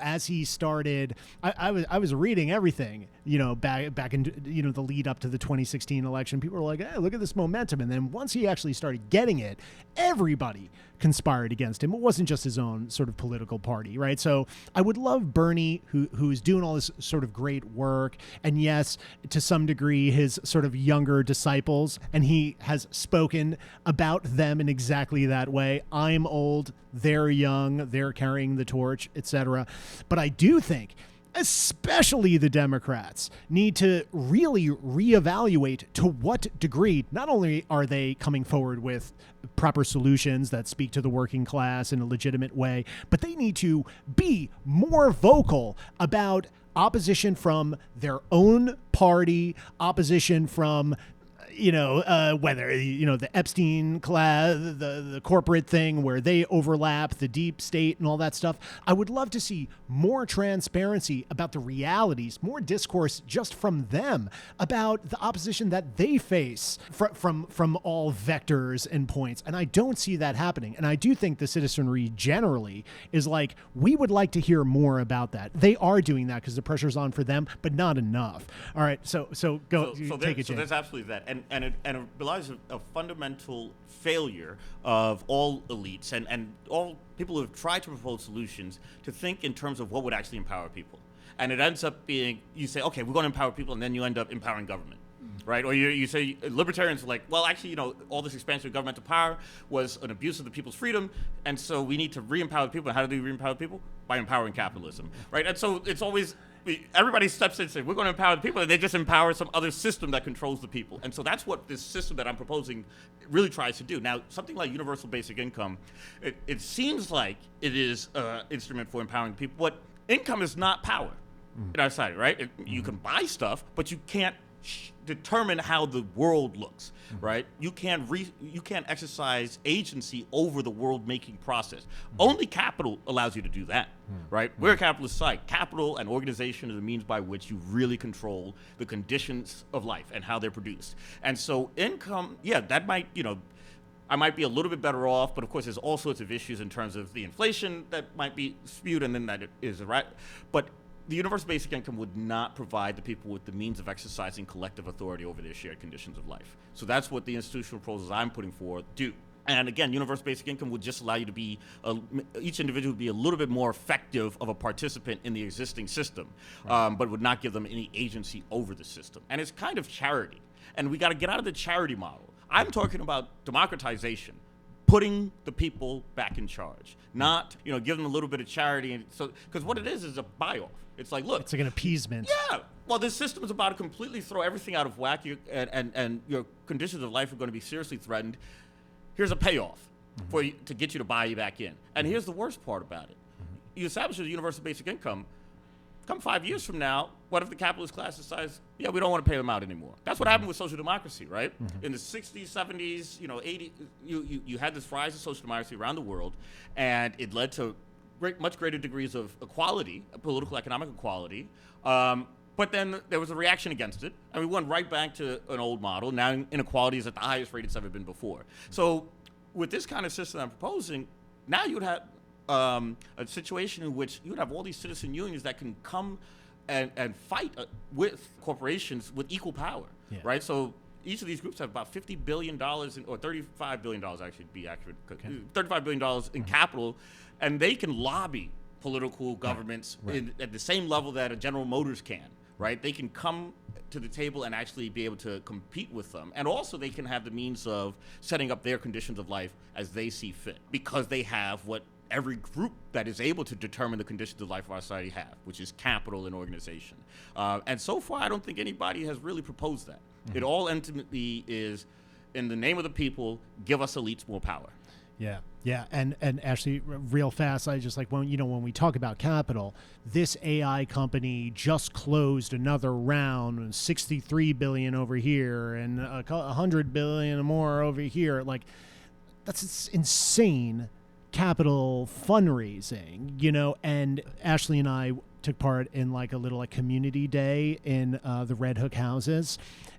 as he started, I was reading everything back in the lead up to the 2016 election. People were like, hey, look at this momentum. And then once he actually started getting it, everybody conspired against him. It wasn't just his own sort of political party, right? So I would love Bernie, who's doing all this sort of great work, and yes, to some degree, his sort of younger disciples, and he has spoken about them in exactly that way. I'm old, they're young, they're carrying the torch, etc. But I do think especially the Democrats, need to really reevaluate to what degree not only are they coming forward with proper solutions that speak to the working class in a legitimate way, but they need to be more vocal about opposition from their own party, opposition from whether, the Epstein class, the corporate thing where they overlap, the deep state and all that stuff. I would love to see more transparency about the realities, more discourse just from them about the opposition that they face from all vectors and points. And I don't see that happening. And I do think the citizenry generally is like, we would like to hear more about that. They are doing that because the pressure's on for them, but not enough. All right. So go, take it, James. So there's absolutely that. And it relies a fundamental failure of all elites and all people who have tried to propose solutions to think in terms of what would actually empower people. And it ends up being, you say, okay, we're going to empower people, and then you end up empowering government. Right? Or you say libertarians are like, well, actually, all this expansion of governmental power was an abuse of the people's freedom, and so we need to re-empower the people. And how do we re-empower people? By empowering capitalism. Right? And so it's always, everybody steps in and says, we're going to empower the people, and they just empower some other system that controls the people. And so that's what this system that I'm proposing really tries to do. Now, something like universal basic income, it seems like it is an instrument for empowering people, but income is not power in our society, right? You can buy stuff, but you can't determine how the world looks, right? You can't exercise agency over the world-making process. Only capital allows you to do that, right? We're a capitalist society. Capital and organization is a means by which you really control the conditions of life and how they're produced. And so income, that might, I might be a little bit better off, but of course there's all sorts of issues in terms of the inflation that might be spewed, and then that it is, right? But the universal basic income would not provide the people with the means of exercising collective authority over their shared conditions of life. So that's what the institutional proposals I'm putting forward do. And again, universal basic income would just allow you to be, each individual would be a little bit more effective of a participant in the existing system, but would not give them any agency over the system. And it's kind of charity. And we got to get out of the charity model. I'm talking about democratization, putting the people back in charge, not, give them a little bit of charity. And so, because what it is a buy-off. It's like, look. It's like an appeasement. Yeah. Well, this system is about to completely throw everything out of whack, and your conditions of life are going to be seriously threatened. Here's a payoff for you, to get you to buy you back in. And here's the worst part about it. You establish a universal basic income. Come 5 years from now, what if the capitalist class decides, we don't want to pay them out anymore? That's what happened with social democracy, right? In the 60s, 70s, 80s, you had this rise of social democracy around the world, and it led to much greater degrees of equality, political, economic equality. But then there was a reaction against it, and we went right back to an old model. Now inequality is at the highest rate it's ever been before. So with this kind of system I'm proposing, now you would have a situation in which you would have all these citizen unions that can come and fight with corporations with equal power, right? So each of these groups have about $50 billion or $35 billion, actually, to be accurate, $35 billion in capital, and they can lobby political governments at the same level that a General Motors can, right? They can come to the table and actually be able to compete with them. And also they can have the means of setting up their conditions of life as they see fit, because they have what every group that is able to determine the conditions of life of our society have, which is capital and organization. And so far, I don't think anybody has really proposed that. It all ultimately is in the name of the people, give us elites more power. Yeah. And actually, real fast, I just like when we talk about capital, this AI company just closed another round, 63 billion over here and 100 billion more over here. Like, that's insane capital fundraising, and Ashley and I took part in like a little community day in the Red Hook houses.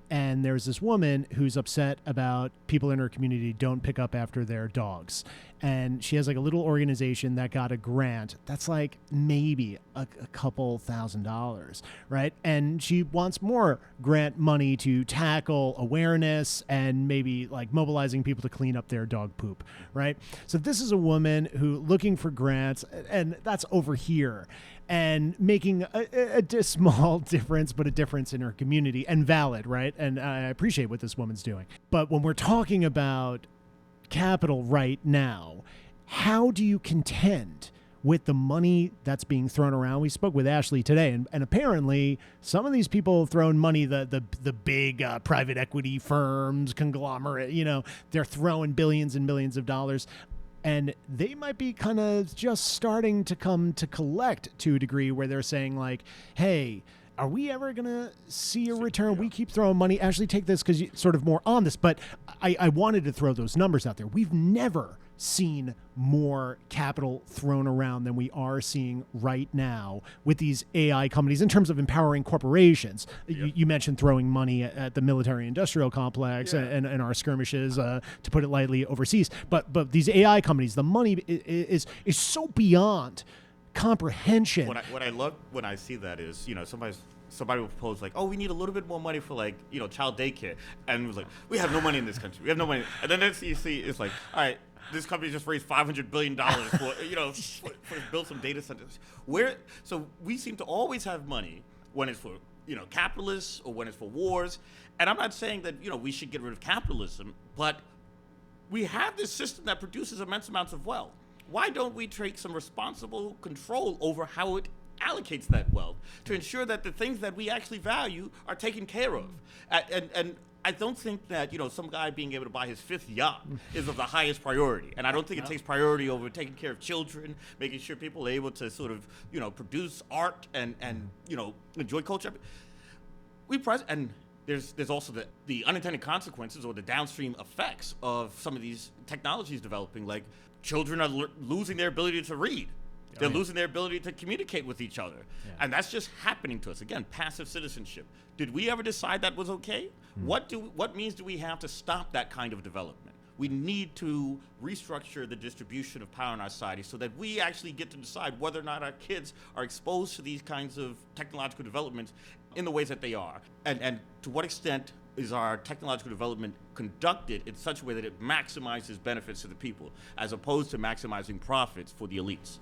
And there's this woman who's upset about people in her community don't pick up after their dogs. And she has like a little organization that got a grant that's like maybe a couple $1,000s, right? And she wants more grant money to tackle awareness and maybe like mobilizing people to clean up their dog poop, right? So this is a woman who looking for grants, and that's over here, and making a small difference, but a difference in her community, and valid, right? And I appreciate what this woman's doing. But when we're talking about capital right now, how do you contend with the money that's being thrown around? We spoke with Ashley today, and apparently some of these people have thrown money, the big private equity firms, conglomerate, they're throwing billions and billions of dollars. And they might be kind of just starting to come to collect to a degree where they're saying like, hey, are we ever going to see a return? We keep throwing money. Ashley, take this because you're sort of more on this. But I wanted to throw those numbers out there. We've never seen more capital thrown around than we are seeing right now with these AI companies in terms of empowering corporations. Yep. You mentioned throwing money at the military-industrial complex and our skirmishes, to put it lightly, overseas. But these AI companies, the money is so beyond comprehension. What I love when I see that is, somebody will propose like, oh, we need a little bit more money for like, child daycare. And it was like, we have no money in this country. We have no money. And then next you see, it's like, all right, this company just raised $500 billion for, for build some data centers. So we seem to always have money when it's for, capitalists or when it's for wars. And I'm not saying that, we should get rid of capitalism, but we have this system that produces immense amounts of wealth. Why don't we take some responsible control over how it allocates that wealth to ensure that the things that we actually value are taken care of? And I don't think that, some guy being able to buy his 5th yacht is of the highest priority. And I don't think it takes priority over taking care of children, making sure people are able to sort of, produce art and enjoy culture. And there's also the unintended consequences or the downstream effects of some of these technologies developing, like children are losing their ability to read. They're losing their ability to communicate with each other. Yeah. And that's just happening to us. Again, passive citizenship. Did we ever decide that was okay? What means do we have to stop that kind of development? We need to restructure the distribution of power in our society so that we actually get to decide whether or not our kids are exposed to these kinds of technological developments in the ways that they are. And to what extent is our technological development conducted in such a way that it maximizes benefits to the people as opposed to maximizing profits for the elites?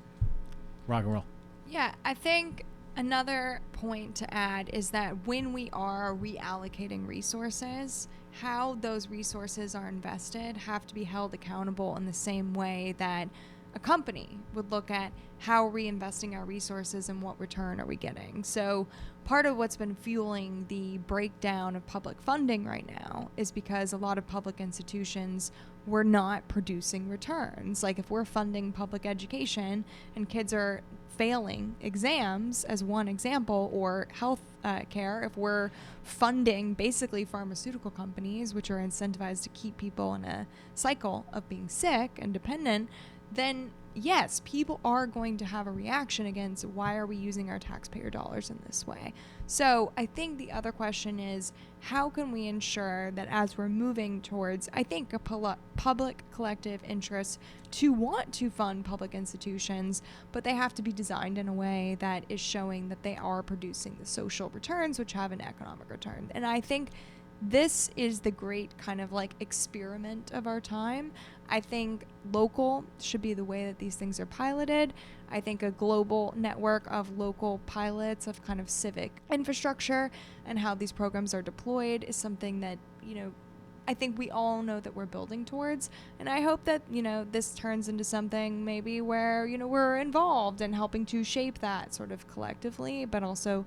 Rock and roll. Yeah, I think another point to add is that when we are reallocating resources, how those resources are invested have to be held accountable in the same way that a company would look at how are we investing our resources and what return are we getting. So part of what's been fueling the breakdown of public funding right now is because a lot of public institutions were not producing returns. Like if we're funding public education and kids are failing exams as one example, or health care, if we're funding basically pharmaceutical companies, which are incentivized to keep people in a cycle of being sick and dependent, then yes, people are going to have a reaction against why are we using our taxpayer dollars in this way. So I think the other question is, how can we ensure that as we're moving towards, I think, a public collective interest to want to fund public institutions, but they have to be designed in a way that is showing that they are producing the social returns, which have an economic return. And I think this is the great kind of like experiment of our time. I think local should be the way that these things are piloted. I think a global network of local pilots of kind of civic infrastructure and how these programs are deployed is something that, I think we all know that we're building towards. And I hope that, this turns into something maybe where, we're involved in helping to shape that sort of collectively, but also,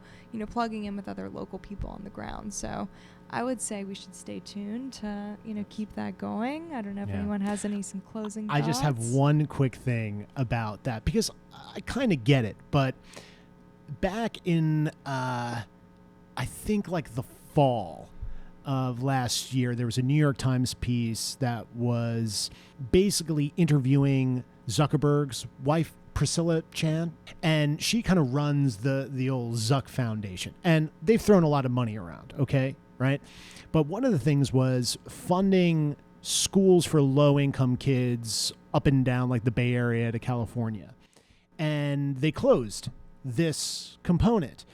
plugging in with other local people on the ground. So I would say we should stay tuned to, keep that going. I don't know if anyone has some closing thoughts. I just have one quick thing about that, because I kind of get it, but back in, I think like the fall of last year, there was a New York Times piece that was basically interviewing Zuckerberg's wife, Priscilla Chan, and she kind of runs the old Zuck Foundation, and they've thrown a lot of money around, okay, right? But one of the things was funding schools for low-income kids up and down like the Bay Area to California, and they closed this component.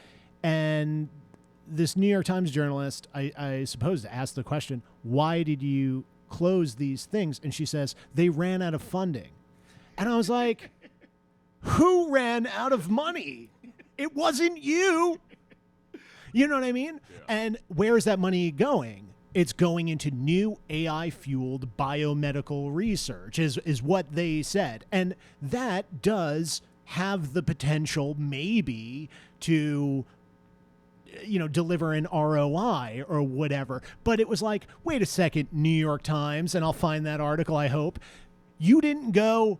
And this New York Times journalist, I suppose, asked the question, why did you close these things? And she says, they ran out of funding. And I was like, who ran out of money? It wasn't you. You know what I mean? Yeah. And where is that money going? It's going into new AI-fueled biomedical research, is what they said. And that does have the potential maybe to, deliver an ROI or whatever. But it was like, wait a second, New York Times, and I'll find that article, I hope. You didn't go,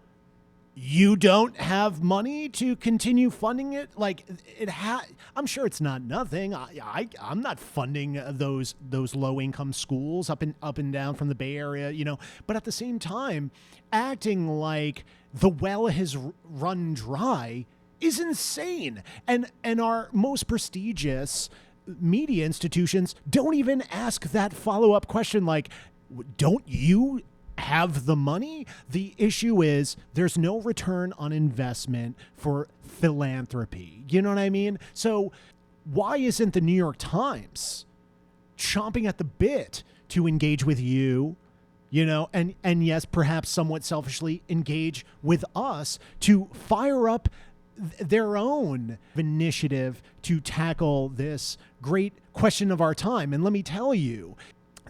you don't have money to continue funding it? Like, I'm sure it's not nothing. I'm not funding those low-income schools up and down from the Bay Area, But at the same time, acting like the well has run dry is insane. And our most prestigious media institutions don't even ask that follow-up question, like, don't you have the money? The issue is there's no return on investment for philanthropy. You know what I mean? So why isn't the New York Times chomping at the bit to engage with you, and yes, perhaps somewhat selfishly engage with us to fire up their own initiative to tackle this great question of our time? And let me tell you,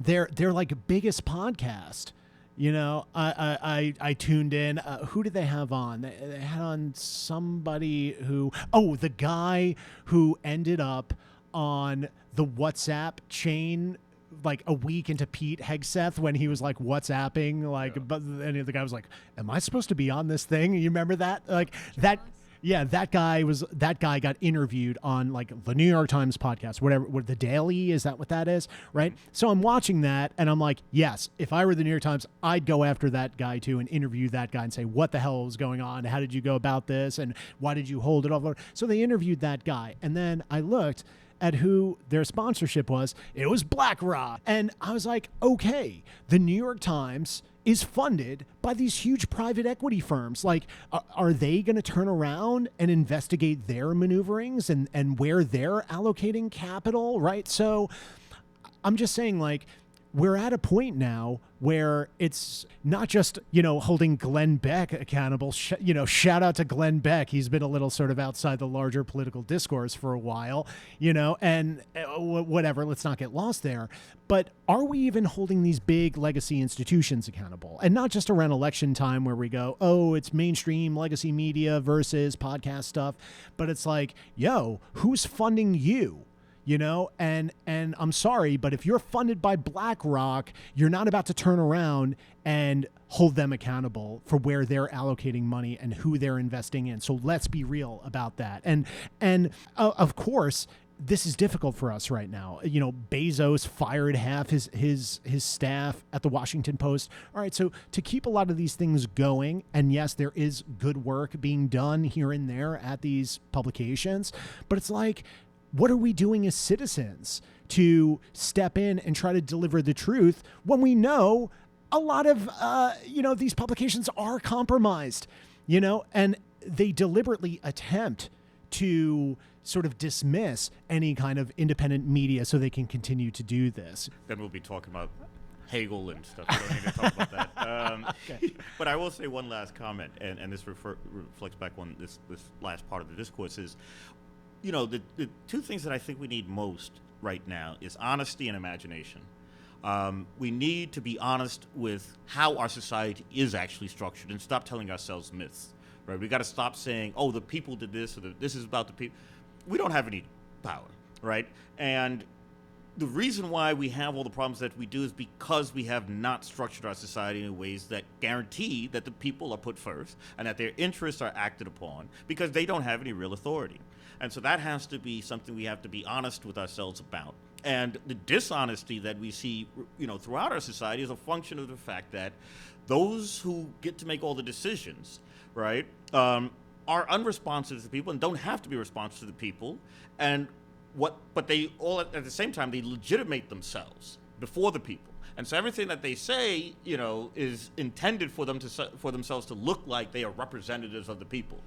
they're like biggest podcast. I tuned in. Who did they have on? They had on somebody the guy who ended up on the WhatsApp chain like a week into Pete Hegseth when he was like WhatsApping, but and the guy was like, am I supposed to be on this thing? You remember that? Like that. Yeah, that guy got interviewed on like the New York Times podcast, whatever, the Daily, is that what that is? Right. So I'm watching that and I'm like, yes, if I were the New York Times, I'd go after that guy too and interview that guy and say, what the hell was going on? How did you go about this? And why did you hold it off? So they interviewed that guy. And then I looked at who their sponsorship was. It was BlackRock. And I was like, okay, the New York Times is funded by these huge private equity firms. Like, are they going to turn around and investigate their maneuverings and where they're allocating capital, right? So I'm just saying, like, we're at a point now where it's not just, holding Glenn Beck accountable. Shout out to Glenn Beck. He's been a little sort of outside the larger political discourse for a while, and whatever, let's not get lost there. But are we even holding these big legacy institutions accountable? And not just around election time where we go, oh, it's mainstream legacy media versus podcast stuff. But it's like, yo, who's funding you? And I'm sorry, but if you're funded by BlackRock, you're not about to turn around and hold them accountable for where they're allocating money and who they're investing in. So let's be real about that. And of course, this is difficult for us right now. Bezos fired half his staff at the Washington Post. All right, so to keep a lot of these things going, and yes, there is good work being done here and there at these publications, but it's like, what are we doing as citizens to step in and try to deliver the truth when we know a lot of, these publications are compromised, and they deliberately attempt to sort of dismiss any kind of independent media so they can continue to do this. Then we'll be talking about Hegel and stuff. We don't need to talk about that. Okay. But I will say one last comment, and this reflects back on this last part of the discourse is, the two things that I think we need most right now is honesty and imagination. We need to be honest with how our society is actually structured and stop telling ourselves myths. Right? We got to stop saying, "Oh, the people did this," or "This is about the people." We don't have any power, right? And the reason why we have all the problems that we do is because we have not structured our society in ways that guarantee that the people are put first and that their interests are acted upon, because they don't have any real authority. And so that has to be something we have to be honest with ourselves about. And the dishonesty that we see, throughout our society is a function of the fact that those who get to make all the decisions, right, are unresponsive to the people and don't have to be responsive to the people. But they all at the same time, they legitimate themselves before the people. And so everything that they say, is intended for themselves to look like they are representatives of the people,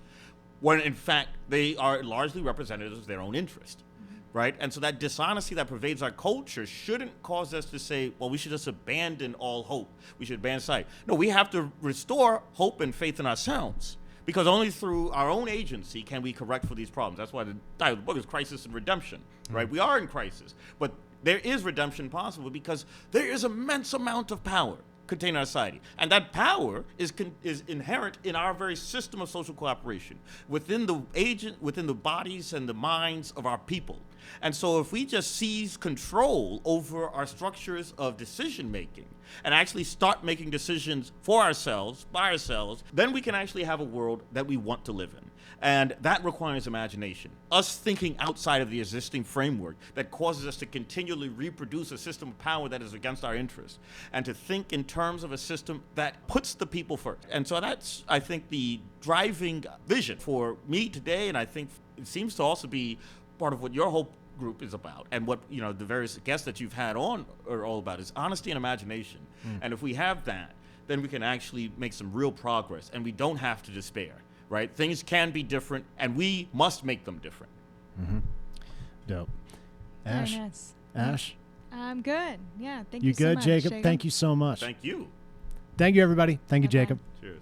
when in fact they are largely representatives of their own interest. Right? And so that dishonesty that pervades our culture shouldn't cause us to say, well, we should just abandon all hope. We should abandon sight. No, we have to restore hope and faith in ourselves, because only through our own agency can we correct for these problems. That's why the title of the book is Crisis and Redemption. Right? We are in crisis, but there is redemption possible because there is immense amount of power contained in our society. And that power is inherent in our very system of social cooperation within the bodies and the minds of our people. And so if we just seize control over our structures of decision making and actually start making decisions for ourselves, by ourselves, then we can actually have a world that we want to live in. And that requires imagination. Us thinking outside of the existing framework that causes us to continually reproduce a system of power that is against our interests, and to think in terms of a system that puts the people first. And so that's, I think, the driving vision for me today, and I think it seems to also be part of what your whole group is about, and what the various guests that you've had on are all about, is honesty and imagination. And if we have that, then we can actually make some real progress, and we don't have to despair. Right? Things can be different, and we must make them different. Dope. Ash? Very nice. Ash? I'm good. Yeah, thank you You so good, much, Jacob? Thank you so much. Thank you. Thank you, everybody. Thank you, Bye-bye. Jacob. Cheers.